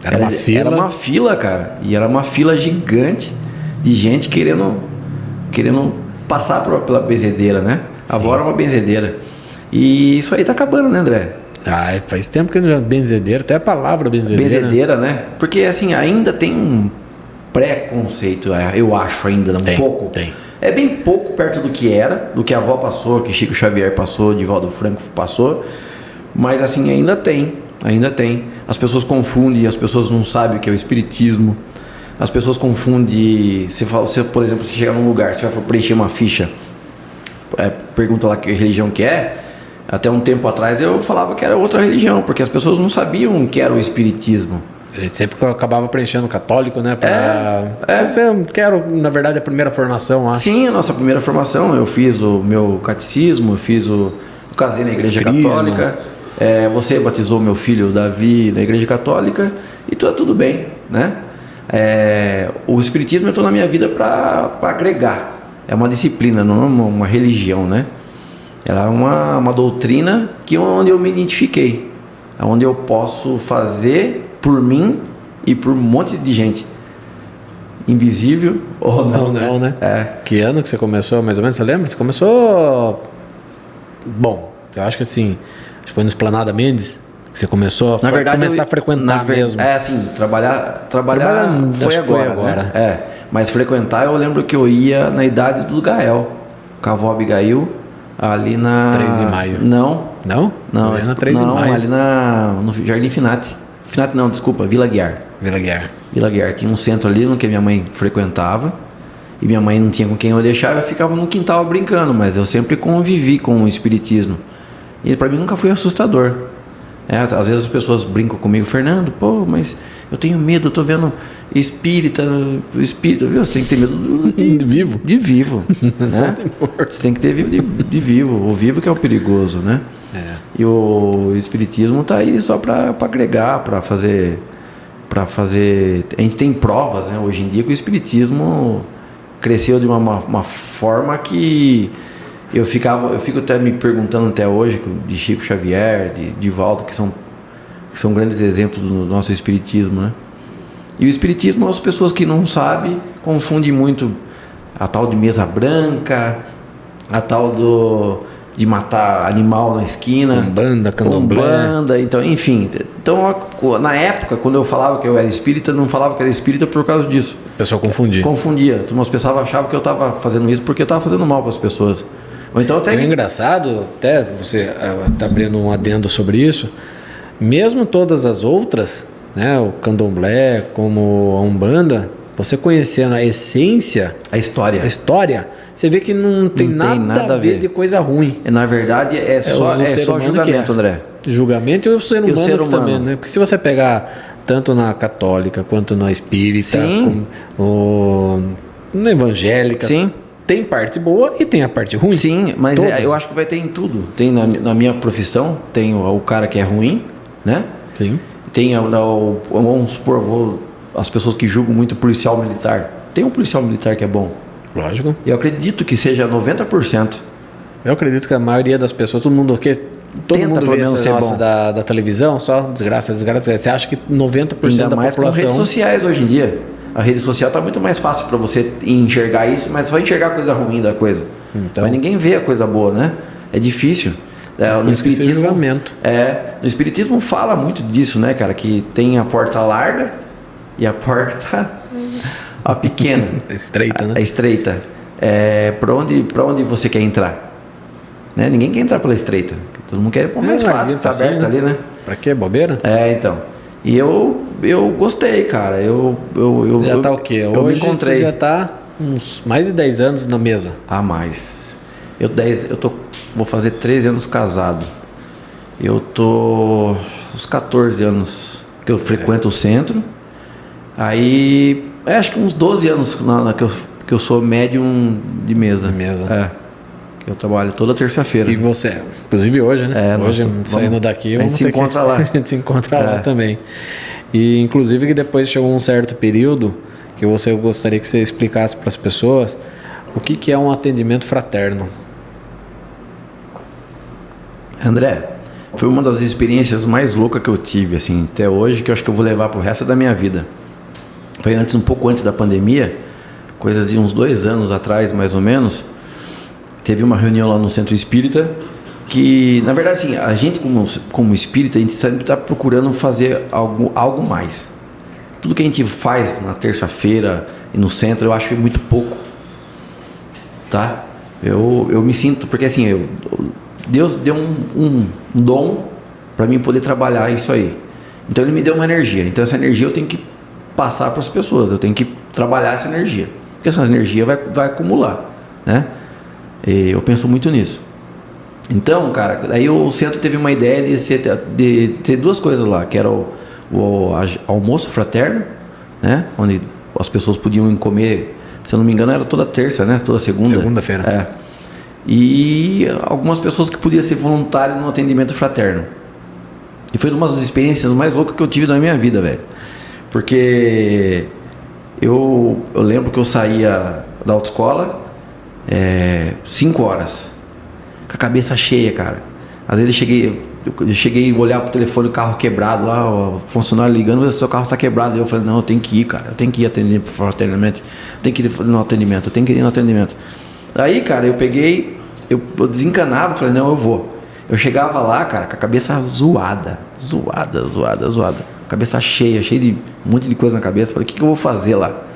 Era uma fila. Era uma fila, cara. E era uma fila gigante de gente querendo passar pela benzedeira, né? A avó era uma benzedeira. E isso aí tá acabando, né, André? Faz tempo que não é benzedeira, até a palavra benzedeira. Benzedeira, né? Porque assim, ainda tem um preconceito, eu acho ainda, um pouco. Tem. É bem pouco perto do que era, do que a avó passou, que Chico Xavier passou, Divaldo Franco passou. Mas assim, ainda tem. As pessoas confundem, as pessoas não sabem o que é o espiritismo. As pessoas confundem. Você, por exemplo, se chegar num lugar, você vai preencher uma ficha, pergunta lá que religião que é. Até um tempo atrás eu falava que era outra religião, porque as pessoas não sabiam o que era o espiritismo. A gente sempre acabava preenchendo católico, né? Eu quero, na verdade, a primeira formação lá. Sim, a nossa primeira formação. Eu fiz o meu catecismo, eu casei na igreja católica. Você batizou meu filho Davi na igreja católica e tá tudo bem, né? O espiritismo entrou na minha vida para agregar. É uma disciplina, não é uma religião, né? Ela é uma doutrina onde eu me identifiquei, onde eu posso fazer por mim e por um monte de gente. Invisível ou não, né? Que ano que você começou, mais ou menos? Você lembra? Você começou... Bom, eu acho que assim... Acho que foi no Esplanada Mendes que você começou a frequentar mesmo. Assim, trabalhar foi agora. Né? Mas frequentar, eu lembro que eu ia na idade do Gael, com a avó Abigail, ali na... 3 de Maio. Não. Não? Não, na 3 de Maio. Ali no Jardim Finati. Finati não, desculpa, Vila Guiar. Vila Guiar. Tinha um centro ali no que minha mãe frequentava. E minha mãe não tinha com quem eu deixar, eu ficava no quintal brincando, mas eu sempre convivi com o espiritismo. E para mim nunca foi assustador. Às vezes as pessoas brincam comigo, Fernando, mas eu tenho medo, eu tô vendo espírito, viu? Você tem que ter medo de vivo. De vivo, né? Você tem que ter de vivo, o vivo que é o perigoso, né? E o espiritismo tá aí só para agregar, para fazer para fazer... A gente tem provas, né, hoje em dia, que o espiritismo cresceu de uma forma que eu fico até me perguntando até hoje, de Chico Xavier, de Valdo, que são grandes exemplos do nosso espiritismo, né? E o espiritismo, as pessoas que não sabem, confundem muito a tal de mesa branca, a tal de matar animal na esquina, Umbanda, Candomblé. então, enfim. Então, na época, quando eu falava que eu era espírita, não falava que era espírita por causa disso. O pessoal confundia. Confundia. Umas pessoas achavam que eu estava fazendo isso porque eu estava fazendo mal para as pessoas. Ou então até... É engraçado, até você está abrindo um adendo sobre isso, mesmo todas as outras, né, o Candomblé, como a Umbanda, você conhecendo a essência, a história, você vê que não tem nada a ver de coisa ruim. Na verdade, é só julgamento, André. Julgamento e o ser humano, também, né? Porque se você pegar tanto na católica quanto na espírita, na evangélica, sim, tem parte boa e tem a parte ruim. Sim, mas eu acho que vai ter em tudo. Tem na minha profissão, tem o cara que é ruim, né? Sim. Tem vamos supor, as pessoas que julgam muito policial militar. Tem um policial militar que é bom. Lógico. Eu acredito que seja 90%. Eu acredito que a maioria das pessoas, todo mundo vê essa nossa da televisão, só desgraça. Você acha que 90% ainda da mais população... com redes sociais hoje em dia. A rede social está muito mais fácil para você enxergar isso, mas só enxergar a coisa ruim da coisa. Então, mas ninguém vê a coisa boa, né? É difícil. No espiritismo, no espiritismo fala muito disso, né, cara? Que tem a porta larga e a porta a pequena. Estreita, né? A estreita. Para onde você quer entrar? Né? Ninguém quer entrar pela estreita. Todo mundo quer ir para mais fácil, que tá aberto ali, né? Pra quê? Bobeira? Então. E eu gostei, cara. Já tá o quê? Eu Hoje me encontrei. Você já tá uns mais de 10 anos na mesa. Mais. Vou fazer 13 anos casado. Eu tô uns 14 anos que eu frequento o centro. Aí, acho que uns 12 anos que eu sou médium de mesa. Que eu trabalho toda terça-feira. E você, inclusive hoje, né? Hoje, saindo daqui, a gente se encontra lá. A gente se encontra lá também. E, inclusive, que depois chegou um certo período que eu gostaria que você explicasse para as pessoas o que é um atendimento fraterno. André, foi uma das experiências mais loucas que eu tive, assim, até hoje, que eu acho que eu vou levar pro resto da minha vida. Foi um pouco antes da pandemia, coisas de uns 2 anos atrás, mais ou menos. Teve uma reunião lá no Centro Espírita que, na verdade, assim, a gente como espírita, a gente sempre está procurando fazer algo mais. Tudo que a gente faz na terça-feira e no centro, eu acho que é muito pouco. Tá? Eu me sinto, porque assim, Deus deu um dom para mim poder trabalhar isso aí. Então Ele me deu uma energia. Então essa energia eu tenho que passar para as pessoas. Eu tenho que trabalhar essa energia. Porque essa energia vai acumular, né? E eu penso muito nisso. Então, cara, aí o centro teve uma ideia de ter 2 coisas lá, que era o almoço fraterno, né? Onde as pessoas podiam comer, se eu não me engano, era toda terça, né? Toda segunda-feira. E algumas pessoas que podiam ser voluntárias no atendimento fraterno. E foi uma das experiências mais loucas que eu tive na minha vida, velho. Porque eu lembro que eu saía da autoescola 5 horas, com a cabeça cheia, cara. Às vezes eu cheguei a olhar pro telefone, o carro quebrado lá, o funcionário ligando, seu carro está quebrado. Eu falei, não, eu tenho que ir, cara, eu tenho que ir atender fraternamente, eu tenho que ir no atendimento. Aí, cara, eu desencanava, falei, não, eu vou. Eu chegava lá, cara, com a cabeça zoada, cabeça cheia de um monte de coisa na cabeça. Falei, o que eu vou fazer lá?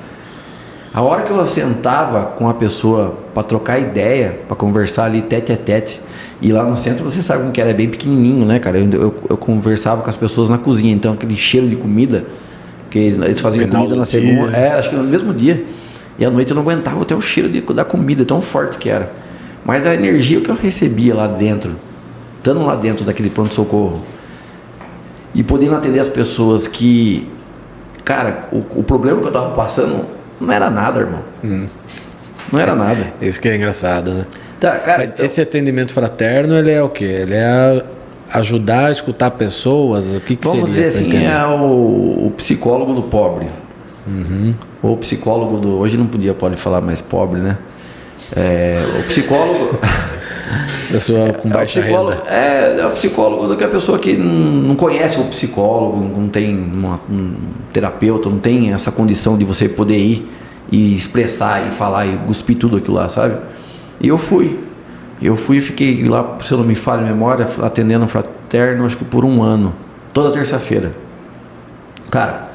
A hora que eu sentava com a pessoa para trocar ideia, para conversar ali tete a tete, e lá no centro você sabe como que era, é bem pequenininho, né, cara? Eu conversava com as pessoas na cozinha, então aquele cheiro de comida, que eles faziam comida na segunda, acho que no mesmo dia, e à noite eu não aguentava até o cheiro da comida, tão forte que era. Mas a energia que eu recebia lá dentro, estando lá dentro daquele pronto-socorro, e podendo atender as pessoas que, cara, o problema que eu tava passando não era nada, irmão. Não era nada. Isso que é engraçado, né? Tá, cara, mas esse atendimento fraterno, ele é o quê? Ele é ajudar a escutar pessoas? O que Vamos seria? dizer assim, é o psicólogo do pobre. Ou o psicólogo do... Hoje não pode falar mais pobre, né? O psicólogo... Pessoa com baixa renda. É o psicólogo do que a pessoa que não conhece o psicólogo, não tem um terapeuta, não tem essa condição de você poder ir e expressar e falar e cuspir tudo aquilo lá, sabe? E eu fui e fiquei lá, se eu não me falha a memória, atendendo o fraterno, acho que por 1 ano, toda terça-feira. Cara,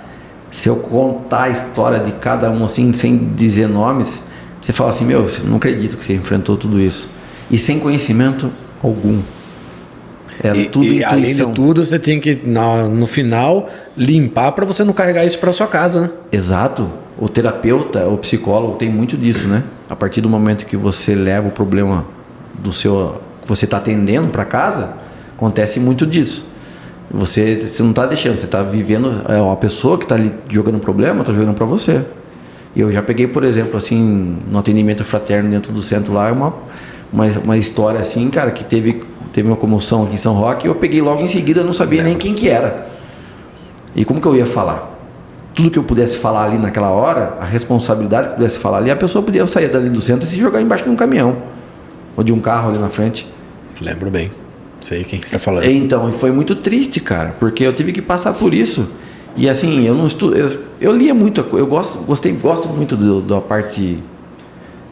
se eu contar a história de cada um assim, sem dizer nomes, você fala assim, meu, não acredito que você enfrentou tudo isso. E sem conhecimento algum. Era tudo intuição. Além de tudo, você tem que, no final, limpar para você não carregar isso para sua casa, né? Exato. O terapeuta, o psicólogo tem muito disso, né? A partir do momento que você leva o problema que você está atendendo para casa, acontece muito disso. Você não está deixando, você está vivendo, uma pessoa que está ali jogando problema, está jogando para você. E eu já peguei, por exemplo, assim, no atendimento fraterno dentro do centro lá, uma história assim, cara, que teve uma comoção aqui em São Roque, e eu peguei logo em seguida, não sabia nem quem que era. E como que eu ia falar? Tudo que eu pudesse falar ali naquela hora, a responsabilidade que eu pudesse falar ali, a pessoa podia sair dali do centro e se jogar embaixo de um caminhão, ou de um carro ali na frente. Lembro bem. Sei quem que você está falando. Então, e foi muito triste, cara, porque eu tive que passar por isso. E assim, eu não estudo, eu lia muito, eu gosto muito da parte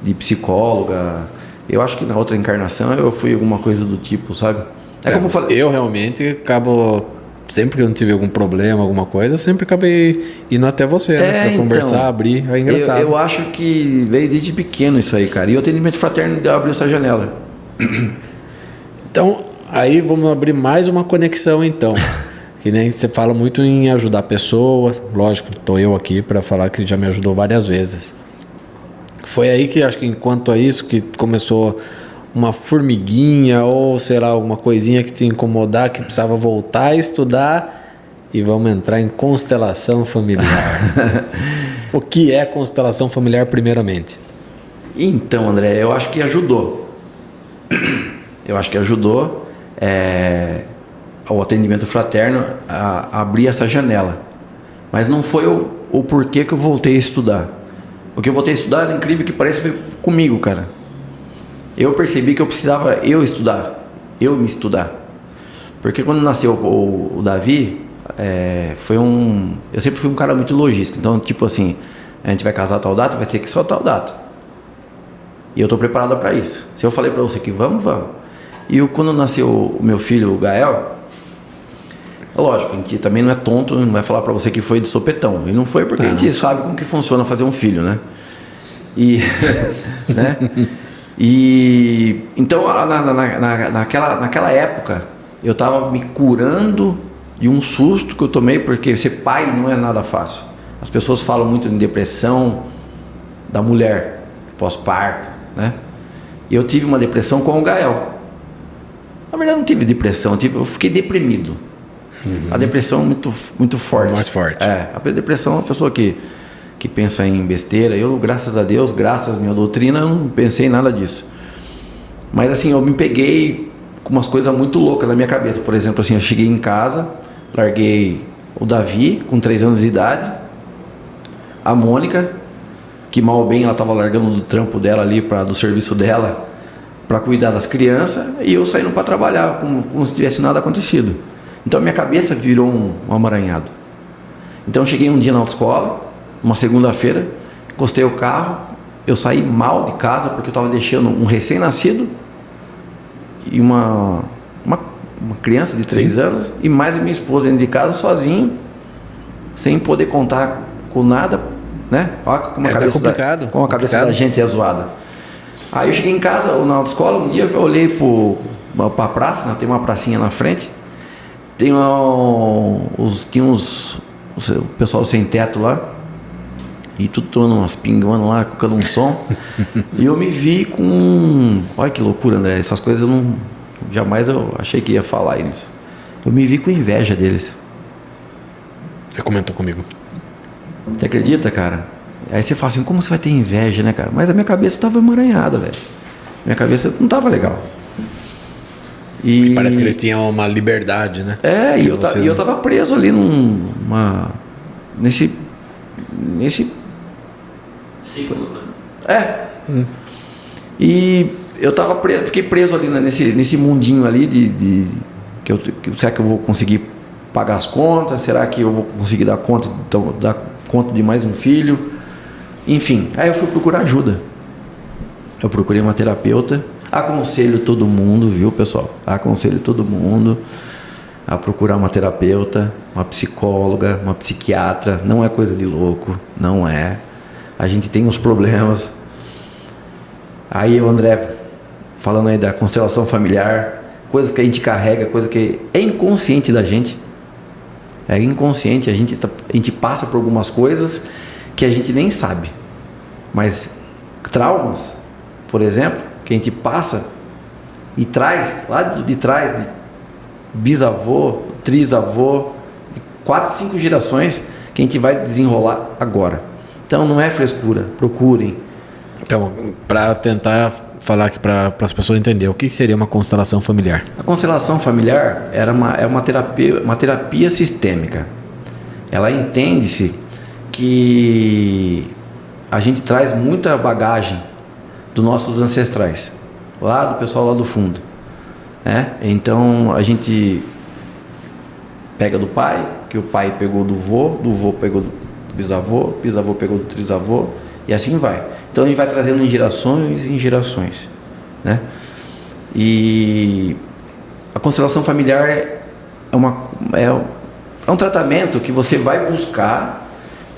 de psicóloga. Eu acho que na outra encarnação eu fui alguma coisa do tipo, sabe? Como eu falei. Eu realmente acabo, sempre que eu não tive algum problema, alguma coisa, sempre acabei indo até você, né? Pra conversar, abrir. É engraçado. Eu acho que veio desde pequeno isso aí, cara. E o atendimento fraterno abriu essa janela. Então, aí vamos abrir mais uma conexão, então. Que nem você fala muito em ajudar pessoas. Lógico, estou eu aqui para falar que já me ajudou várias vezes. Foi aí que acho que enquanto a isso que começou uma formiguinha ou sei lá, alguma coisinha que te incomodar, que precisava voltar a estudar e vamos entrar em constelação familiar. O que é constelação familiar primeiramente? Então, André, eu acho que ajudou. O atendimento fraterno a abrir essa janela. Mas não foi o porquê que eu voltei a estudar. O que eu voltei a estudar, incrível que pareça, foi comigo, cara. Eu percebi que eu precisava eu me estudar. Porque quando nasceu o Davi, eu sempre fui um cara muito logístico. Então, tipo assim, a gente vai casar a tal data, vai ter que ser a tal data. E eu estou preparado para isso. Se eu falei para você que vamos. E quando nasceu o meu filho, o Gael, lógico, a gente também não é tonto, não vai falar para você que foi de sopetão. E não foi porque a gente sabe como que funciona fazer um filho, né? E, né? E então, naquela época, eu estava me curando de um susto que eu tomei, porque ser pai não é nada fácil. As pessoas falam muito em depressão da mulher, pós-parto, né? E eu tive uma depressão com o Gael. Na verdade, não tive depressão, eu fiquei deprimido. A depressão é muito forte. Mais forte. A depressão é uma pessoa que pensa em besteira. Eu, graças a Deus, graças à minha doutrina, eu não pensei em nada disso. Mas assim, eu me peguei com umas coisas muito loucas na minha cabeça. Por exemplo, assim, eu cheguei em casa, larguei o Davi, com 3 anos de idade, a Mônica, que mal ou bem ela estava largando do trampo dela ali, do serviço dela, para cuidar das crianças, e eu saindo para trabalhar, como se tivesse nada acontecido. Então a minha cabeça virou um amaranhado. Então eu cheguei um dia na autoescola, uma segunda-feira, encostei o carro, eu saí mal de casa porque eu estava deixando um recém-nascido e uma criança de 3 anos e mais a minha esposa dentro de casa sozinho, sem poder contar com nada, né? Olha como a cabeça complicado. Como a cabeça da gente é zoada. Aí eu cheguei em casa, na autoescola, um dia eu olhei para a praça, né? Tem uma pracinha na frente, tem o pessoal sem teto lá, e tudo tomando umas pinguando lá, colocando um som, e eu me vi com... Olha que loucura, André, essas coisas jamais eu achei que ia falar isso. Eu me vi com inveja deles. Você comentou comigo. Você acredita, cara? Aí você fala assim, como você vai ter inveja, né, cara? Mas a minha cabeça estava emaranhada, velho. Minha cabeça não estava legal. E Parece que eles tinham uma liberdade, né? e Que eu tava preso ali nesse Ciclo, né? E eu fiquei preso ali nesse mundinho ali será que eu vou conseguir pagar as contas? Será que eu vou conseguir dar conta de mais um filho? Enfim, aí eu fui procurar ajuda. Eu procurei uma terapeuta. Aconselho todo mundo, viu, pessoal? Aconselho todo mundo a procurar uma terapeuta, uma psicóloga, uma psiquiatra. Não é coisa de louco, não é. A gente tem uns problemas. Aí o André, falando aí da constelação familiar, coisas que a gente carrega, coisa que é inconsciente da gente. É inconsciente, a gente passa por algumas coisas que a gente nem sabe. Mas traumas, por exemplo, que a gente passa e traz lá de trás, de bisavô, trisavô, 4, 5 gerações que a gente vai desenrolar agora. Então não é frescura, procurem. Então, para tentar falar aqui para as pessoas entenderem, o que seria uma constelação familiar? A constelação familiar é uma terapia sistêmica. Ela entende-se que a gente traz muita bagagem dos nossos ancestrais, lá do pessoal lá do fundo, né? Então a gente pega do pai, que o pai pegou do vô pegou do bisavô, bisavô pegou do trisavô, e assim vai. Então a gente vai trazendo em gerações, né? E a constelação familiar é um tratamento que você vai buscar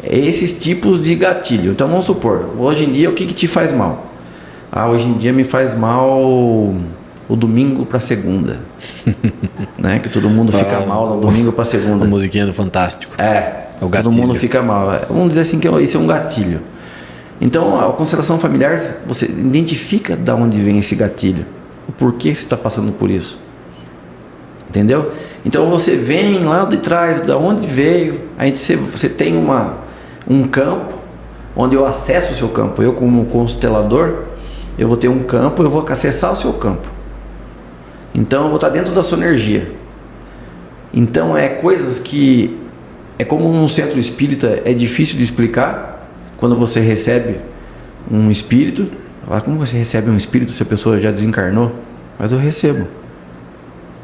esses tipos de gatilho. Então vamos supor, hoje em dia o que te faz mal? Hoje em dia me faz mal o domingo para segunda, né? Que todo mundo fica mal no domingo para segunda. A musiquinha do Fantástico. O todo mundo fica mal. Vamos dizer assim que isso é um gatilho. Então a constelação familiar, você identifica de onde vem esse gatilho, o porquê você está passando por isso, entendeu? Então você vem lá de trás, da onde veio, aí você tem um campo onde eu acesso o seu campo. Eu como constelador, eu vou ter um campo, eu vou acessar o seu campo. Então eu vou estar dentro da sua energia. Então é coisas que é como um centro espírita, é difícil de explicar. Quando você recebe um espírito, como você recebe um espírito se a pessoa já desencarnou? Mas eu recebo.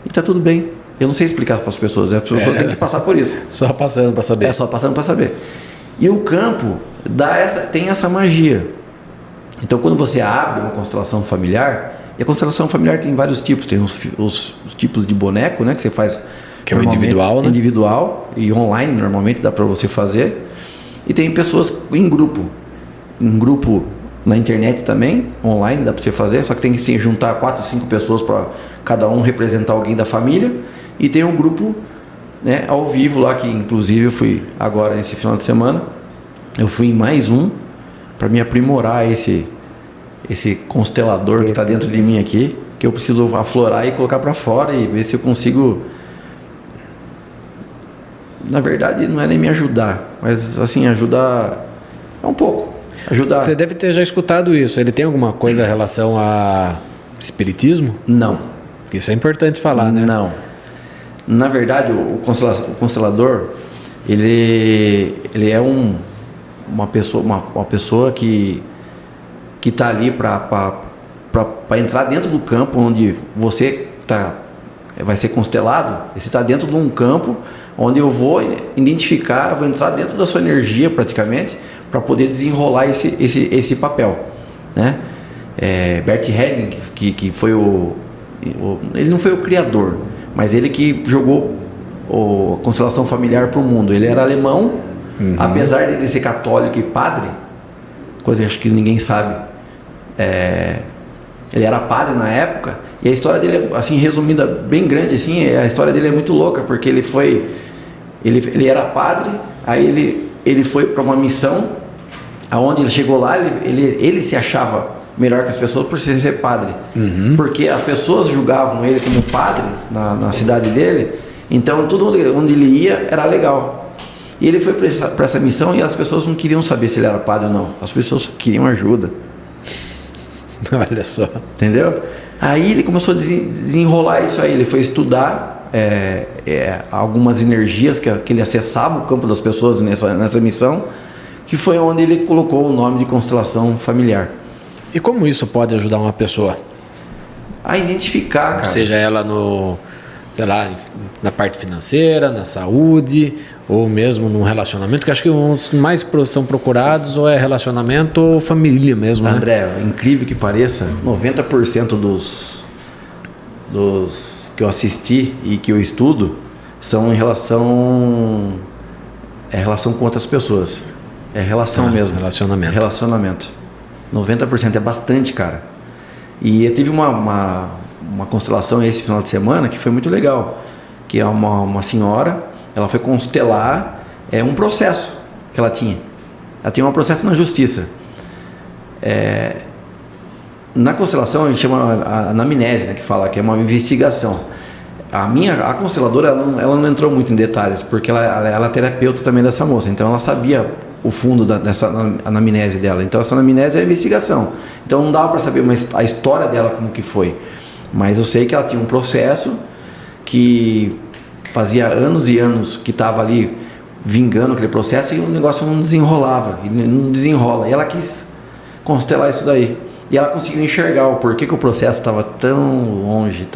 E está tudo bem. Eu não sei explicar para as pessoas, as pessoas têm que passar por isso. Só passando para saber. Só passando para saber. E o campo tem essa magia. Então quando você abre uma constelação familiar, e a constelação familiar tem vários tipos, tem os tipos de boneco, né, que você faz, que é o individual, né? Individual e online, normalmente dá para você fazer. E tem pessoas em grupo na internet também, online dá para você fazer, só que tem que juntar 4, 5 pessoas para cada um representar alguém da família. E tem um grupo, né, ao vivo lá, que inclusive eu fui agora nesse final de semana, eu fui em mais um para me aprimorar esse constelador que está dentro de mim aqui, que eu preciso aflorar e colocar para fora e ver se eu consigo. Na verdade não é nem me ajudar, mas assim, ajudar um pouco. Ajudar. Você deve ter já escutado isso. Ele tem alguma coisa em relação a espiritismo? Não. Isso é importante falar, né? Não. Na verdade, o constelador, ele é uma pessoa que está ali para entrar dentro do campo onde você vai ser constelado. Você está dentro de um campo onde eu vou identificar, vou entrar dentro da sua energia praticamente, para poder desenrolar esse papel, né? Bert Helling, que foi ele não foi o criador, mas ele que jogou a constelação familiar para o mundo. Ele era alemão, apesar de ele ser católico e padre, coisa que acho que ninguém sabe. Ele era padre na época, e a história dele, assim, resumida, bem grande, assim, a história dele é muito louca, porque ele era padre, aí ele foi para uma missão, aonde ele chegou lá, ele se achava melhor que as pessoas por ser padre, porque as pessoas julgavam ele como padre na cidade dele, então tudo onde ele ia era legal. E ele foi para essa missão e as pessoas não queriam saber se ele era padre ou não, as pessoas queriam ajuda. Olha só. Entendeu? Aí ele começou a desenrolar isso aí, ele foi estudar algumas energias que ele acessava o campo das pessoas nessa missão, que foi onde ele colocou o nome de constelação familiar. E como isso pode ajudar uma pessoa? A identificar, cara. Seja ela sei lá, na parte financeira, na saúde, ou mesmo no relacionamento, que acho que os mais são procurados ou é relacionamento ou família mesmo, né? André, incrível que pareça, 90% dos que eu assisti e que eu estudo são em relação com outras pessoas. É relação mesmo. Relacionamento. 90% é bastante, cara. E eu tive uma constelação esse final de semana que foi muito legal, que é uma senhora, ela foi constelar um processo que ela tinha. Ela tinha um processo na justiça. Na constelação a gente chama a anamnese, né, que fala que é uma investigação. A consteladora ela não entrou muito em detalhes, porque ela é terapeuta também dessa moça, então ela sabia o fundo dessa anamnese dela. Então essa anamnese é a investigação. Então não dava para saber a história dela como que foi. Mas eu sei que ela tinha um processo que fazia anos e anos que estava ali vingando aquele processo e o negócio não desenrolava, e não desenrola. E ela quis constelar isso daí. E ela conseguiu enxergar o porquê que o processo estava tão longe,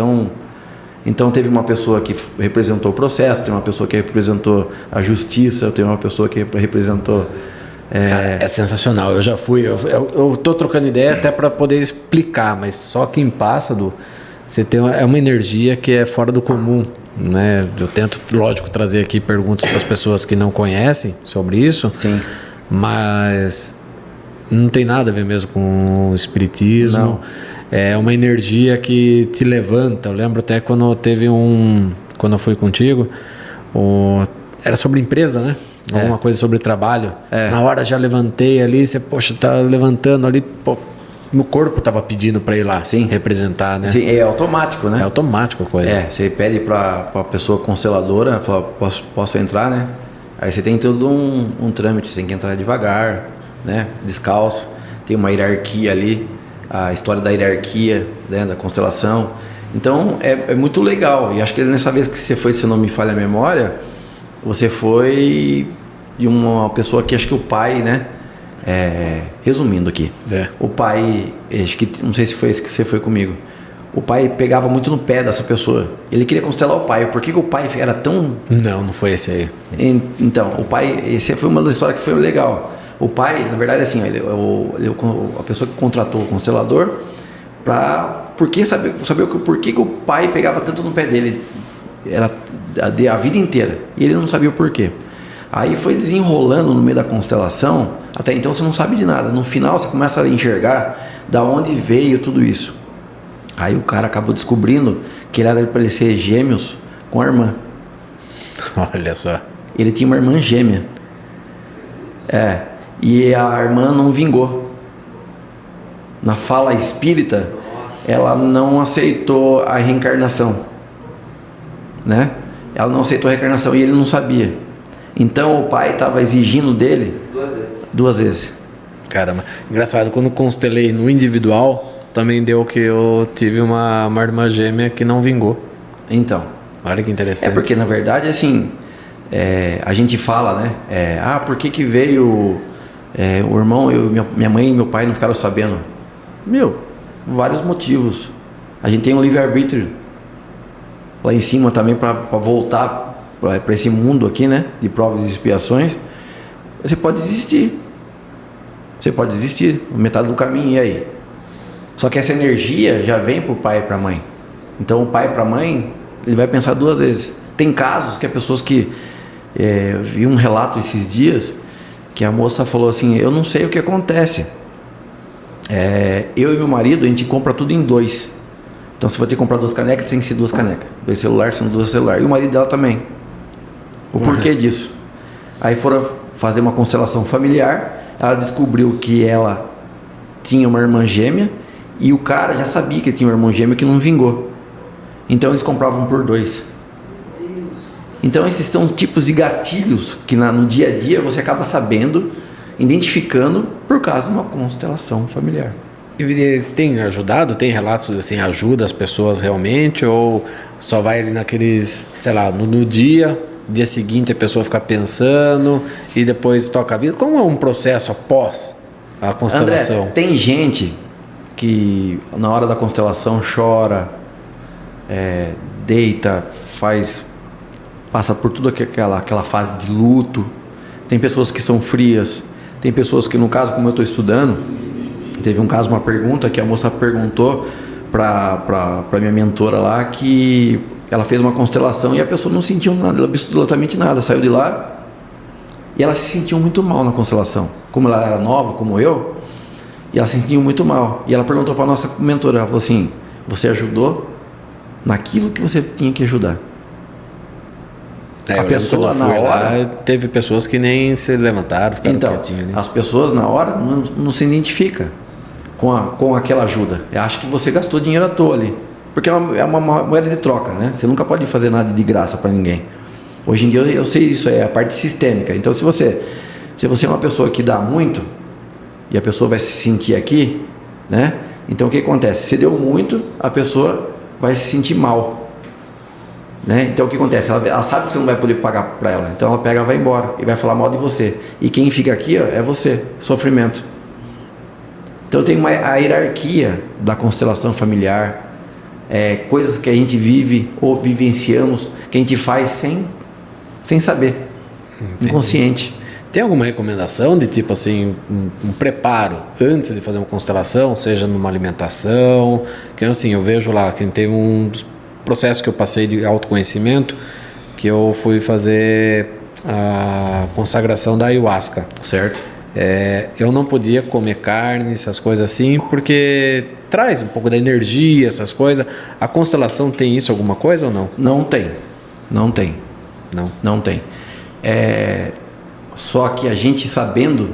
Então teve uma pessoa que representou o processo, tem uma pessoa que representou a justiça, tem uma pessoa que representou... Cara, é sensacional, eu já fui, eu tô trocando ideia até para poder explicar, mas só quem passa você tem uma energia que é fora do comum, né? Eu tento, lógico, trazer aqui perguntas para as pessoas que não conhecem sobre isso. Sim. Mas não tem nada a ver mesmo com o espiritismo. Não. É uma energia que te levanta. Eu lembro até quando quando eu fui contigo, era sobre empresa, né? Alguma coisa sobre trabalho. Na hora já levantei ali, você, poxa, tá levantando ali, pô, meu corpo tava pedindo para ir lá, sim, representar, né? Sim, é automático, né? É automático a coisa. Você pede para a pessoa consteladora, fala, posso entrar, né? Aí você tem todo um trâmite, você tem que entrar devagar, né? Descalço, tem uma hierarquia ali, a história da hierarquia, né? Da constelação. Então é muito legal. E acho que nessa vez que você foi, se não me falha a memória, você foi de uma pessoa que acho que o pai, né? Resumindo aqui, o pai, acho que não sei se foi esse que você foi comigo. O pai pegava muito no pé dessa pessoa. Ele queria constelar o pai. Por que o pai era tão... Não foi esse aí. Então, o pai, esse foi uma das histórias que foi legal. O pai, na verdade, assim, a pessoa que contratou o constelador porque saber por que o pai pegava tanto no pé dele. Era a vida inteira. E ele não sabia o porquê. Aí foi desenrolando no meio da constelação. Até então você não sabe de nada. No final você começa a enxergar da onde veio tudo isso. Aí o cara acabou descobrindo que era para ele ser gêmeos com a irmã. Olha só. Ele tinha uma irmã gêmea. E a irmã não vingou. Na fala espírita, ela não aceitou a reencarnação, né? Ela não aceitou a reencarnação e ele não sabia. Então o pai estava exigindo dele 2 vezes. Caramba, engraçado, quando constelei no individual, também deu que eu tive uma irmã gêmea que não vingou. Então. Olha que interessante. Porque na verdade, assim, a gente fala, né? Por que veio o irmão, minha mãe e meu pai não ficaram sabendo? Vários motivos. A gente tem um livre-arbítrio lá em cima também para voltar para esse mundo aqui, né? De provas e expiações. Você pode desistir. Metade do caminho, e aí? Só que essa energia já vem para o pai e para a mãe. Então o pai e para a mãe, ele vai pensar 2 vezes. Tem casos que pessoas que... eu vi um relato esses dias que a moça falou assim, eu não sei o que acontece. Eu e meu marido, a gente compra tudo em 2. Então se for ter que comprar 2 canecas, tem que ser 2 canecas. 2 celulares, são 2 celulares. E o marido dela também. O porquê disso? Aí foram fazer uma constelação familiar. Ela descobriu que ela tinha uma irmã gêmea e o cara já sabia que ele tinha uma irmã gêmea que não vingou. Então eles compravam por 2. Então esses são tipos de gatilhos que no dia a dia você acaba sabendo, identificando por causa de uma constelação familiar. E eles têm ajudado? Tem relatos assim, ajuda as pessoas realmente? Ou só vai ali naqueles, sei lá, no dia seguinte a pessoa fica pensando e depois toca a vida? Como é um processo após a constelação? André, tem gente que na hora da constelação chora, deita, passa por toda aquela fase de luto. Tem pessoas que são frias, tem pessoas que, no caso, como eu estou estudando, teve um caso, uma pergunta que a moça perguntou para minha mentora lá, que ela fez uma constelação e a pessoa não sentiu nada, absolutamente nada, saiu de lá e ela se sentiu muito mal na constelação. Como ela era nova, como eu, e ela se sentiu muito mal. E ela perguntou para a nossa mentora, ela falou assim: você ajudou naquilo que você tinha que ajudar. A pessoa na hora... Lá, teve pessoas que nem se levantaram, ficaram quietinhos ali. As pessoas na hora não se identificam com aquela ajuda. Acho que você gastou dinheiro à toa ali. Porque é uma moeda de troca, né? Você nunca pode fazer nada de graça para ninguém. Hoje em dia eu sei isso, é a parte sistêmica. Então se você é uma pessoa que dá muito, e a pessoa vai se sentir aqui, né? Então o que acontece? Se deu muito, a pessoa vai se sentir mal, né? Então o que acontece? Ela sabe que você não vai poder pagar para ela. Então ela pega e vai embora e vai falar mal de você. E quem fica aqui, ó, é você, sofrimento. Então tem a hierarquia da constelação familiar, coisas que a gente vive ou vivenciamos, que a gente faz sem saber. Entendi. Inconsciente. Tem alguma recomendação de tipo assim, um preparo antes de fazer uma constelação, seja numa alimentação? Que assim, eu vejo lá que teve um dos processos que eu passei de autoconhecimento, que eu fui fazer a consagração da ayahuasca. Certo. Eu não podia comer carne, essas coisas assim, porque traz um pouco da energia, essas coisas. A constelação tem isso, alguma coisa ou não? Não tem. Não tem. Só que a gente sabendo,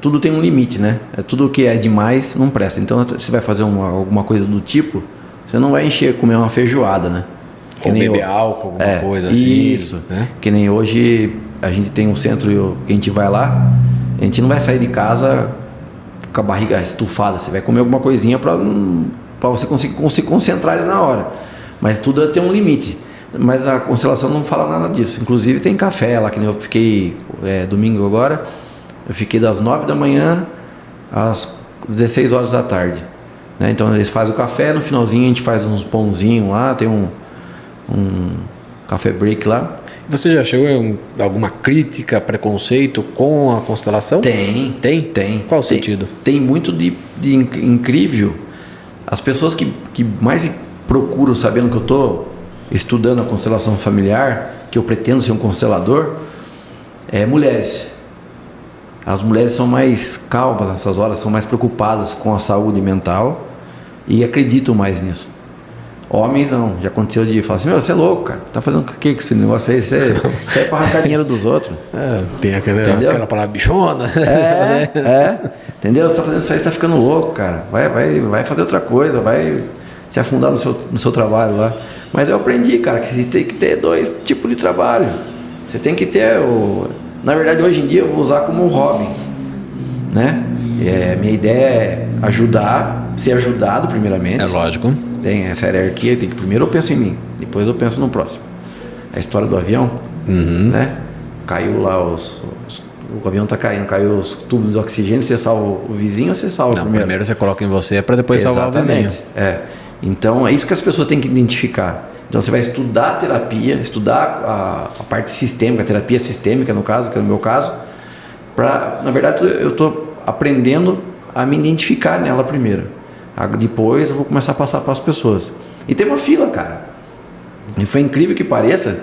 tudo tem um limite, né? Tudo que é demais não presta. Então você vai fazer alguma coisa do tipo, você não vai comer uma feijoada, né? Ou beber álcool, alguma coisa assim. Isso, né? Que nem hoje a gente tem um centro que a gente vai lá, a gente não vai sair de casa com a barriga estufada, você vai comer alguma coisinha para você conseguir se concentrar ali na hora. Mas tudo tem um limite. Mas a constelação não fala nada disso. Inclusive tem café lá, que eu fiquei domingo agora, eu fiquei das 9 da manhã às 16 horas da tarde, né? Então eles fazem o café, no finalzinho a gente faz uns pãozinhos lá, tem um café break lá. Você já chegou a alguma crítica, preconceito com a constelação? Tem. Qual o sentido? Tem muito de incrível. As pessoas que mais procuram, sabendo que eu estou estudando a constelação familiar, que eu pretendo ser um constelador, mulheres. As mulheres são mais calmas nessas horas, são mais preocupadas com a saúde mental e acreditam mais nisso. Homens não, já aconteceu de falar assim: você é louco, cara, tá fazendo o que com esse negócio aí? Você é para arrancar dinheiro dos outros. Tem aquela palavra bichona. Entendeu? Você tá fazendo isso aí, você tá ficando louco, cara. Vai fazer outra coisa, vai se afundar no seu trabalho lá. Mas eu aprendi, cara, que você tem que ter 2 tipos de trabalho. Você tem que ter Na verdade, hoje em dia eu vou usar como um hobby, né? Minha ideia é ajudar, ser ajudado primeiramente. É lógico. Tem essa hierarquia, tem que primeiro eu penso em mim, depois eu penso no próximo. A história do avião, né? Caiu lá o avião tá caindo, caiu os tubos de oxigênio, você salva o vizinho ou você salva primeiro? Primeiro você coloca em você para depois salvar o vizinho. Então é isso que as pessoas têm que identificar. Então você vai estudar a terapia, estudar a parte sistêmica, a terapia sistêmica no caso, que é o meu caso, na verdade eu estou aprendendo a me identificar nela primeiro. Depois eu vou começar a passar para as pessoas. E tem uma fila, cara. E foi incrível que pareça,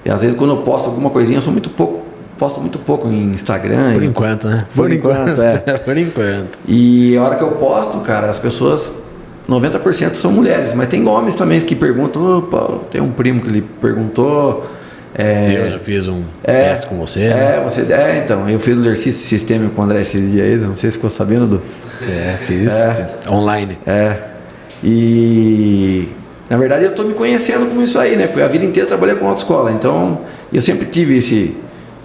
e às vezes quando eu posto alguma coisinha, posto muito pouco em Instagram. Por enquanto, né? Por enquanto. Por enquanto. E a hora que eu posto, cara, as pessoas, 90% são mulheres, mas tem homens também que perguntam. Opa, tem um primo que ele perguntou. Eu já fiz um teste com você. Então, eu fiz um exercício sistêmico com o André esses dias aí, não sei se ficou sabendo do. Fiz. Online. E na verdade eu estou me conhecendo com isso aí, né? Porque a vida inteira eu trabalhei com autoescola, então eu sempre tive esse.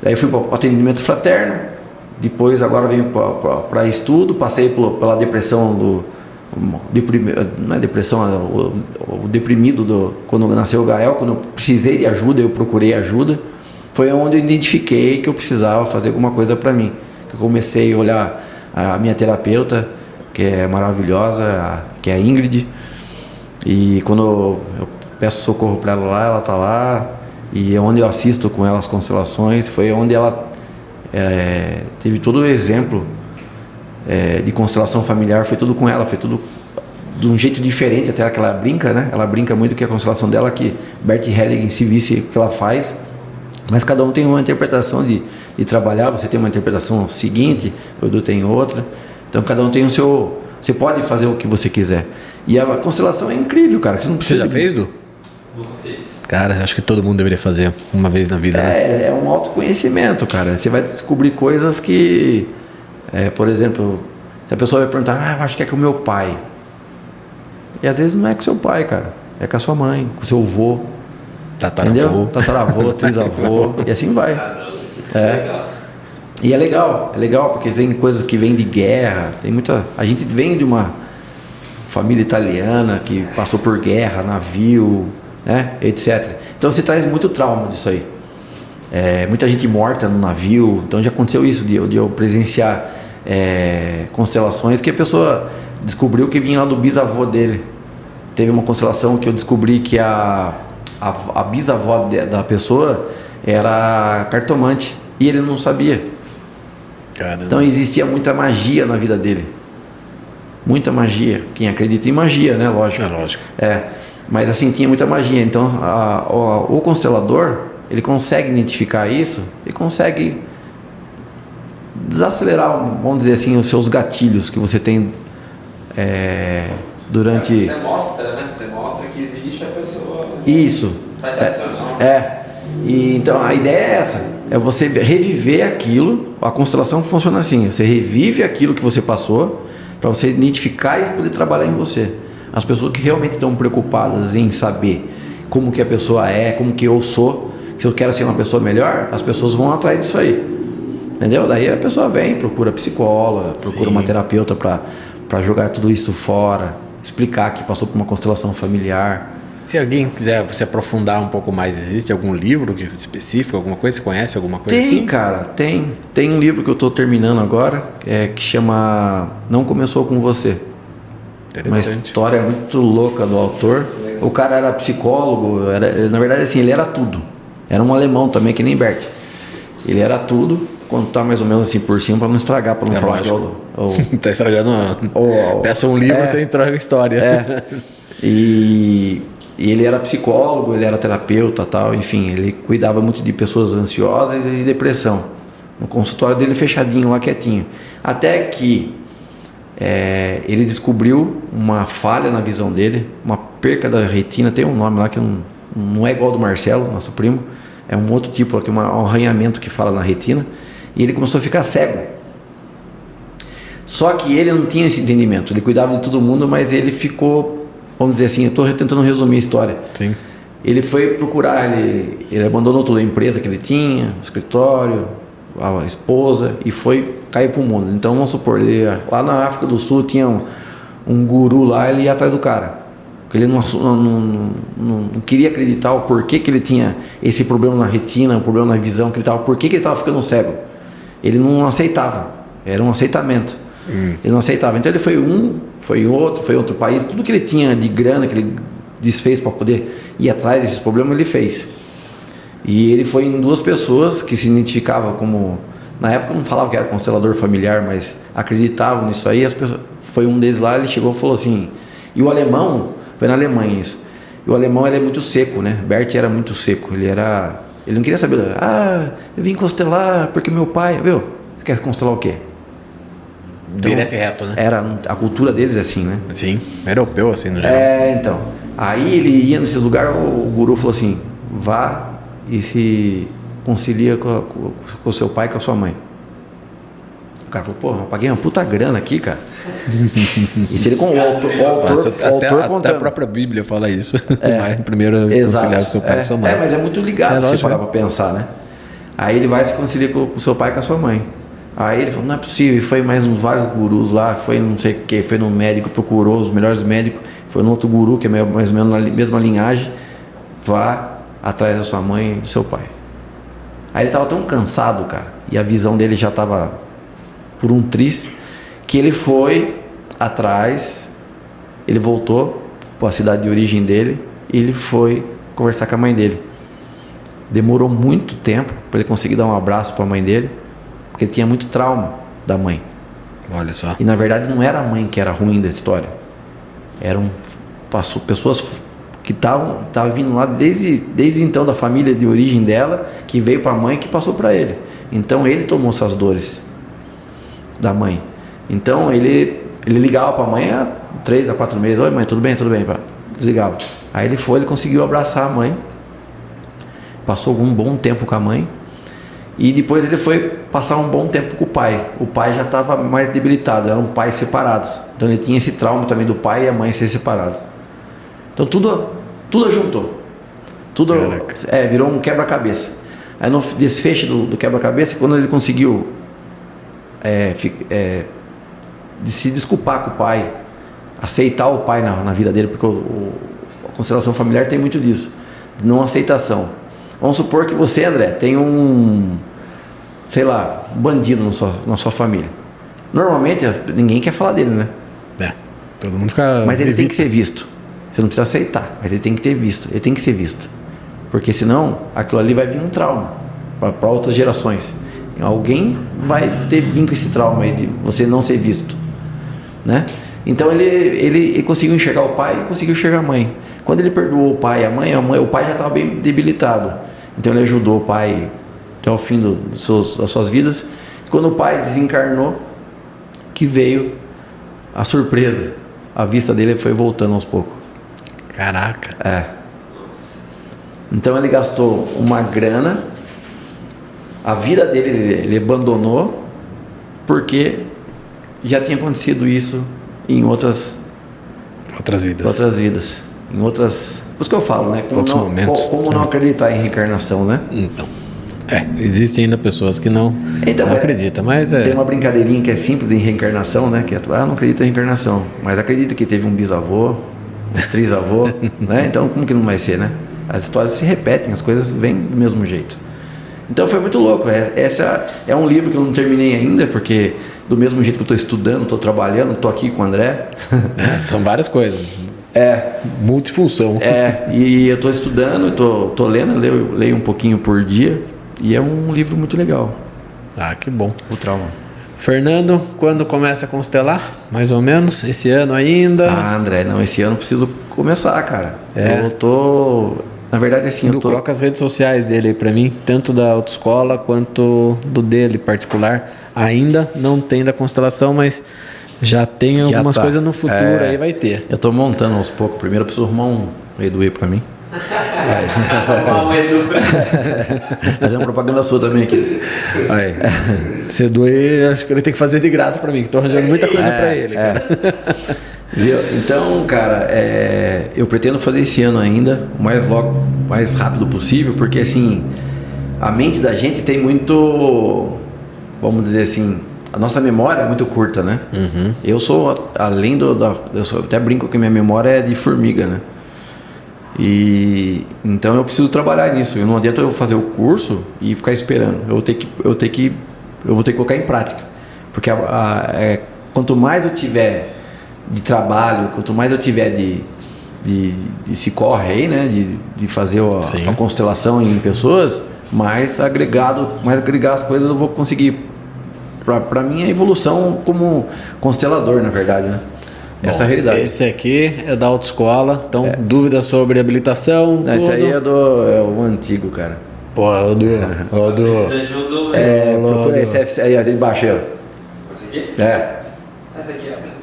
Daí fui para atendimento fraterno, depois agora venho para estudo, passei pela depressão não é depressão, o deprimido quando nasceu o Gael, quando eu precisei de ajuda, eu procurei ajuda, foi onde eu identifiquei que eu precisava fazer alguma coisa para mim. Que eu comecei a olhar a minha terapeuta, que é maravilhosa, que é a Ingrid, e quando eu peço socorro para ela lá, ela está lá, e é onde eu assisto com ela as constelações, foi onde ela teve todo o exemplo de constelação familiar, foi tudo com ela, foi tudo de um jeito diferente, até que ela brinca, né? Ela brinca muito que a constelação dela, que Bert Hellinger se visse o que ela faz, mas cada um tem uma interpretação de trabalhar, você tem uma interpretação seguinte, o Edu tem outra, então cada um tem o seu, você pode fazer o que você quiser, e a constelação é incrível, cara, você não precisa... Você já fez, Du? Nunca fiz. Cara, acho que todo mundo deveria fazer uma vez na vida, né? É um autoconhecimento, cara, você vai descobrir coisas que... por exemplo, se a pessoa vai perguntar, eu acho que é com o meu pai. E às vezes não é com seu pai, cara. É com a sua mãe, com o seu avô. Entendeu? Tataravô, trisavô, e assim vai. Legal. E é legal porque tem coisas que vêm de guerra, tem muita... A gente vem de uma família italiana que passou por guerra, navio, né, etc. Então você traz muito trauma disso aí. Muita gente morta no navio, então já aconteceu isso de eu presenciar constelações que a pessoa descobriu que vinha lá do bisavô dele. Teve uma constelação que eu descobri que a bisavó da pessoa era cartomante e ele não sabia. Caramba. Então existia muita magia na vida dele, muita magia. Quem acredita em magia, né? Lógico. É lógico. Mas assim, tinha muita magia. Então o constelador, ele consegue identificar isso e consegue desacelerar, vamos dizer assim, os seus gatilhos que você tem durante... Você mostra, né? Você mostra que existe a pessoa... Isso. Faz racional. E então a ideia é essa, é você reviver aquilo. A constelação funciona assim, você revive aquilo que você passou para você identificar e poder trabalhar em você. As pessoas que realmente estão preocupadas em saber como que a pessoa é, como que eu sou, se eu quero ser uma pessoa melhor, as pessoas vão atrás disso aí. Entendeu? Daí a pessoa vem, procura psicóloga, procura uma terapeuta para jogar tudo isso fora, explicar que passou por uma constelação familiar. Se alguém quiser se aprofundar um pouco mais, existe algum livro específico, alguma coisa? Você conhece alguma coisa assim? Tem, cara, tem. Tem um livro que eu estou terminando agora, que chama Não Começou Com Você. Uma história muito louca do autor. O cara era psicólogo, na verdade assim, ele era tudo. Era um alemão também, que nem Bert. Ele era tudo, contar mais ou menos assim por cima, para não estragar, para não falar que tá estragando. Peça um livro, você entrega a história. E ele era psicólogo, ele era terapeuta, tal, enfim, ele cuidava muito de pessoas ansiosas e de depressão. No consultório dele fechadinho lá, quietinho. Até que ele descobriu uma falha na visão dele, uma perca da retina, tem um nome lá que não é igual ao do Marcelo, nosso primo, é um outro tipo, que é um arranhamento que fala na retina, e ele começou a ficar cego. Só que ele não tinha esse entendimento, ele cuidava de todo mundo, mas ele ficou, vamos dizer assim, eu estou tentando resumir a história. Sim. Ele foi procurar, ele abandonou toda a empresa que ele tinha, o escritório, a esposa, e foi cair para o mundo. Então vamos supor, lá na África do Sul tinha um guru lá, ele ia atrás do cara, porque ele não queria acreditar o porquê que ele tinha esse problema na retina, o problema na visão, porquê que ele estava ficando cego. Ele não aceitava, era um aceitamento. Ele não aceitava. Então ele foi em outro país, tudo que ele tinha de grana que ele desfez para poder ir atrás desses problemas, ele fez. E ele foi em 2 pessoas que se identificavam como, na época não falava que era constelador familiar, mas acreditavam nisso aí. Foi um deles lá, ele chegou e falou assim, e o alemão, foi na Alemanha isso, e o alemão ele é muito seco, né? Bert era muito seco, ele não queria saber, eu vim constelar porque meu pai, viu? Você quer constelar o quê? Então, direto e reto, né? A cultura deles é assim, né? Sim, europeu assim no geral. Então. Aí ele ia nesses lugares, o guru falou assim, vá e se concilia com o seu pai e com a sua mãe. O cara falou, eu paguei uma puta grana aqui, cara. Isso ele com o autor até a própria Bíblia fala isso. Primeiro conciliar com seu pai e sua mãe. Mas é muito ligado se você parar pra pensar, né? Aí ele vai se conciliar com o seu pai e com a sua mãe. Aí ele falou, não é possível, e foi mais vários gurus lá, foi não sei o que, foi no médico, procurou os melhores médicos, foi no outro guru, que é mais ou menos na mesma linhagem, vá atrás da sua mãe e do seu pai. Aí ele estava tão cansado, cara, e a visão dele já estava por um triz, que ele foi atrás, ele voltou para a cidade de origem dele, e ele foi conversar com a mãe dele. Demorou muito tempo para ele conseguir dar um abraço para a mãe dele, porque ele tinha muito trauma da mãe. Olha só. E na verdade não era a mãe que era ruim da história. Eram pessoas que estavam vindo lá desde então da família de origem dela, que veio para a mãe, que passou para ele. Então ele tomou essas dores da mãe. Então ele ligava para a mãe há 3 a 4 meses. Oi mãe, tudo bem? Tudo bem, pá. Desligava. Aí ele conseguiu abraçar a mãe. Passou um bom tempo com a mãe. E depois ele foi passar um bom tempo com o pai. O pai já estava mais debilitado, eram pais separados. Então ele tinha esse trauma também do pai e a mãe ser separados. Então tudo juntou. Tudo virou um quebra-cabeça. Aí no desfecho do quebra-cabeça, quando ele conseguiu de se desculpar com o pai, aceitar o pai na vida dele, porque a constelação familiar tem muito disso, não aceitação. Vamos supor que você, André, tem um bandido na sua família. Normalmente ninguém quer falar dele, né? Todo mundo fica... Mas ele tem que ser visto. Você não precisa aceitar, mas ele tem que ter visto. Ele tem que ser visto. Porque senão, aquilo ali vai vir um trauma para outras gerações. Alguém vai vir com esse trauma aí de você não ser visto, né? Então ele conseguiu enxergar o pai e conseguiu enxergar a mãe. Quando ele perdoou o pai e a mãe, o pai já estava bem debilitado. Então ele ajudou o pai até o fim das suas vidas. E quando o pai desencarnou, que veio a surpresa. A vista dele foi voltando aos poucos. Caraca. Então ele gastou uma grana. A vida dele ele abandonou porque já tinha acontecido isso em outras vidas. Em outras... Por isso que eu falo, né? Outros momentos. Como não acreditar em reencarnação, né? Então, existem ainda pessoas que não acreditam, mas Tem uma brincadeirinha que é simples de reencarnação, né? Que não acredito em reencarnação, mas acredito que teve um bisavô, um trisavô, né? Então, como que não vai ser, né? As histórias se repetem, as coisas vêm do mesmo jeito. Então, foi muito louco. Essa é um livro que eu não terminei ainda, porque do mesmo jeito que eu estou estudando, estou trabalhando, estou aqui com o André. São várias coisas. Multifunção. E eu estou estudando, estou lendo, leio um pouquinho por dia, e é um livro muito legal. Que bom. O trauma. Fernando, quando começa a constelar? Mais ou menos? Esse ano ainda? André, não, esse ano eu preciso começar, cara. Eu tô... Na verdade, assim, eu tô... Coloca as redes sociais dele aí pra mim, tanto da autoescola quanto do dele particular. Ainda não tem da constelação, mas já tem algumas coisas no futuro aí, vai ter. Eu tô montando aos poucos. Primeiro eu preciso arrumar um Edu pra mim. Fazer uma propaganda sua também aqui. Esse Edu aí, acho que ele tem que fazer de graça pra mim, que tô arranjando muita coisa pra ele. Viu? Então, cara, eu pretendo fazer esse ano ainda, o mais rápido possível, porque assim, a mente da gente tem muito, vamos dizer assim, a nossa memória é muito curta, né? Uhum. Eu sou, além eu até brinco que minha memória é de formiga, né? E então eu preciso trabalhar nisso. Não adianta eu fazer o curso e ficar esperando. Eu vou ter que colocar em prática, porque quanto mais eu tiver de trabalho, quanto mais eu tiver de se corre aí, né, de fazer a constelação em pessoas, mais agregar as coisas eu vou conseguir para minha evolução como constelador, na verdade, né? Essa é a realidade. Esse aqui é da autoescola, então dúvidas sobre habilitação, esse aí é o antigo, cara. O do procura esse FC aí, de baixo aí, ó. Esse aqui? Essa aqui é a mesma.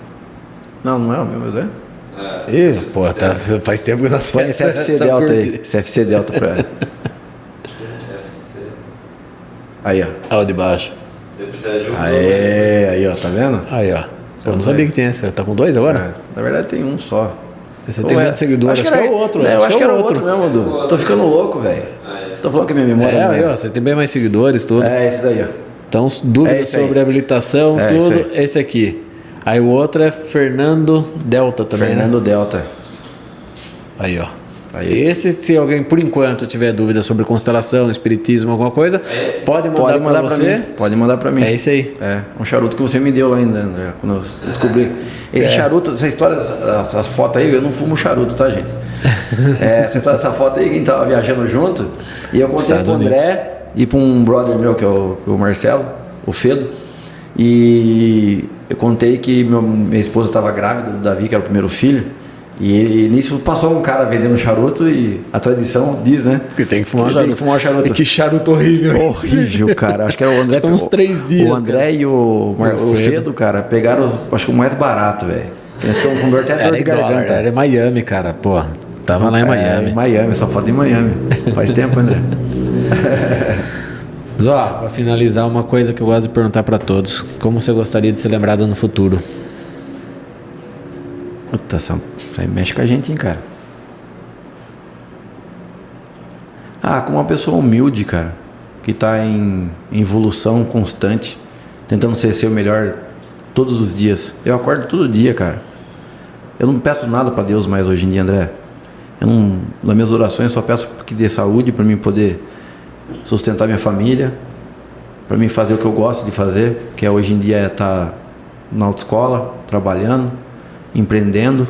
Não é o mesmo, faz tempo que eu não sei. Põe esse FC Delta aí. Esse FC Delta pra ela. Aí, ó. Olha o de baixo. Você precisa de um. Aí, ó, tá vendo? Aí, ó. Eu não sabia que tinha esse. Tá com 2 agora? Na verdade tem um só. Você tem menos seguidores, acho que é o outro. Eu acho que era o outro mesmo, Du. Tô ficando louco, velho. Tô falando que a minha memória ó, você tem bem mais seguidores, tudo. Esse daí, ó. Então, dúvidas sobre habilitação, tudo, esse aqui. Aí o outro é Fernando Delta também, Fernando Delta. Aí, ó. Esse, se alguém, por enquanto, tiver dúvida sobre constelação, espiritismo, alguma coisa, pode mandar para você. Pode mandar para mim. É isso aí. É, um charuto que você me deu lá ainda, André, quando eu descobri. Esse charuto, essa história, essa foto aí, eu não fumo charuto, tá, gente? Essa história, essa foto aí, quem tava viajando junto, e eu contei pro André e para um brother meu, que é o Marcelo, o Fedo, e eu contei que minha esposa estava grávida do Davi, que era o primeiro filho. E nisso passou um cara vendendo charuto e a tradição diz, né? Que tem que fumar charuto. Tem que fumar charuto. E que charuto horrível. Horrível, cara. Acho que era o André. Uns 3 dias. O André, cara. E o Fedo, cara, pegaram, acho que o mais barato, velho. Eles estão com dor até dor de garganta. Era em Miami, cara, pô. Tava lá em Miami. Em Miami, só foto em Miami. Faz tempo, André. Mas ó, pra finalizar, uma coisa que eu gosto de perguntar pra todos: como você gostaria de ser lembrado no futuro? Puta, isso aí mexe com a gente, hein, cara. Como uma pessoa humilde, cara, que tá em evolução constante, tentando ser o melhor todos os dias. Eu acordo todo dia, cara. Eu não peço nada pra Deus mais hoje em dia, André. Nas minhas orações, eu só peço que dê saúde pra mim poder sustentar minha família, pra mim fazer o que eu gosto de fazer, que hoje em dia é estar na autoescola, trabalhando, empreendendo,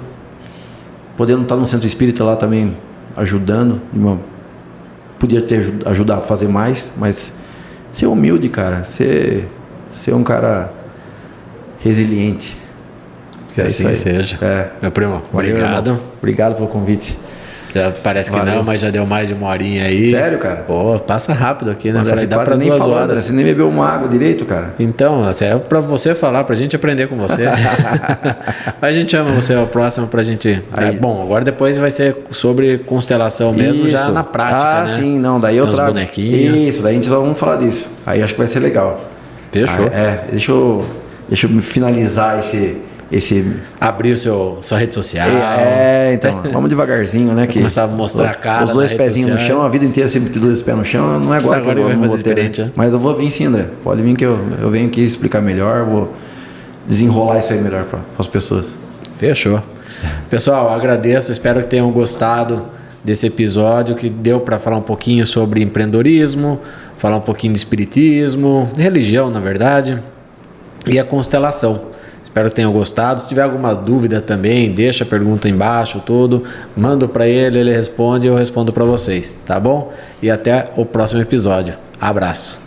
podendo estar no centro espírita lá também ajudando, podia ajudar a fazer mais, mas ser humilde, cara, ser um cara resiliente. Que assim seja. Meu primo, obrigado. Obrigado pelo convite. Já parece que não, mas já deu mais de 1 horinha aí. Sério, cara? Pô, passa rápido aqui, né? Você dá quase pra nem 2 falou, horas. André, você nem bebeu uma água direito, cara. Então, é pra você falar, pra gente aprender com você. Mas a gente chama você ao próximo pra gente... Bom, agora depois vai ser sobre constelação mesmo, já na prática, né? Sim, não, daí eu trago. Bonequinhos. Isso, daí a gente só vamos falar disso. Aí acho que vai ser legal. Fechou. Deixa eu finalizar esse... Abrir sua rede social. Então, vamos devagarzinho, né? Começar a mostrar a cara. Os 2 pezinhos no chão, a vida inteira sempre de 2 pés no chão, não é agora que eu vou ter. Né? Mas eu vou vir sim, André. Pode vir que eu venho aqui explicar melhor, vou desenrolar isso aí melhor para as pessoas. Fechou. Pessoal, agradeço, espero que tenham gostado desse episódio, que deu para falar um pouquinho sobre empreendedorismo, falar um pouquinho de espiritismo, religião, na verdade, e a constelação. Espero que tenham gostado. Se tiver alguma dúvida também, deixa a pergunta embaixo, tudo. Mando para ele responde e eu respondo para vocês, tá bom? E até o próximo episódio. Abraço.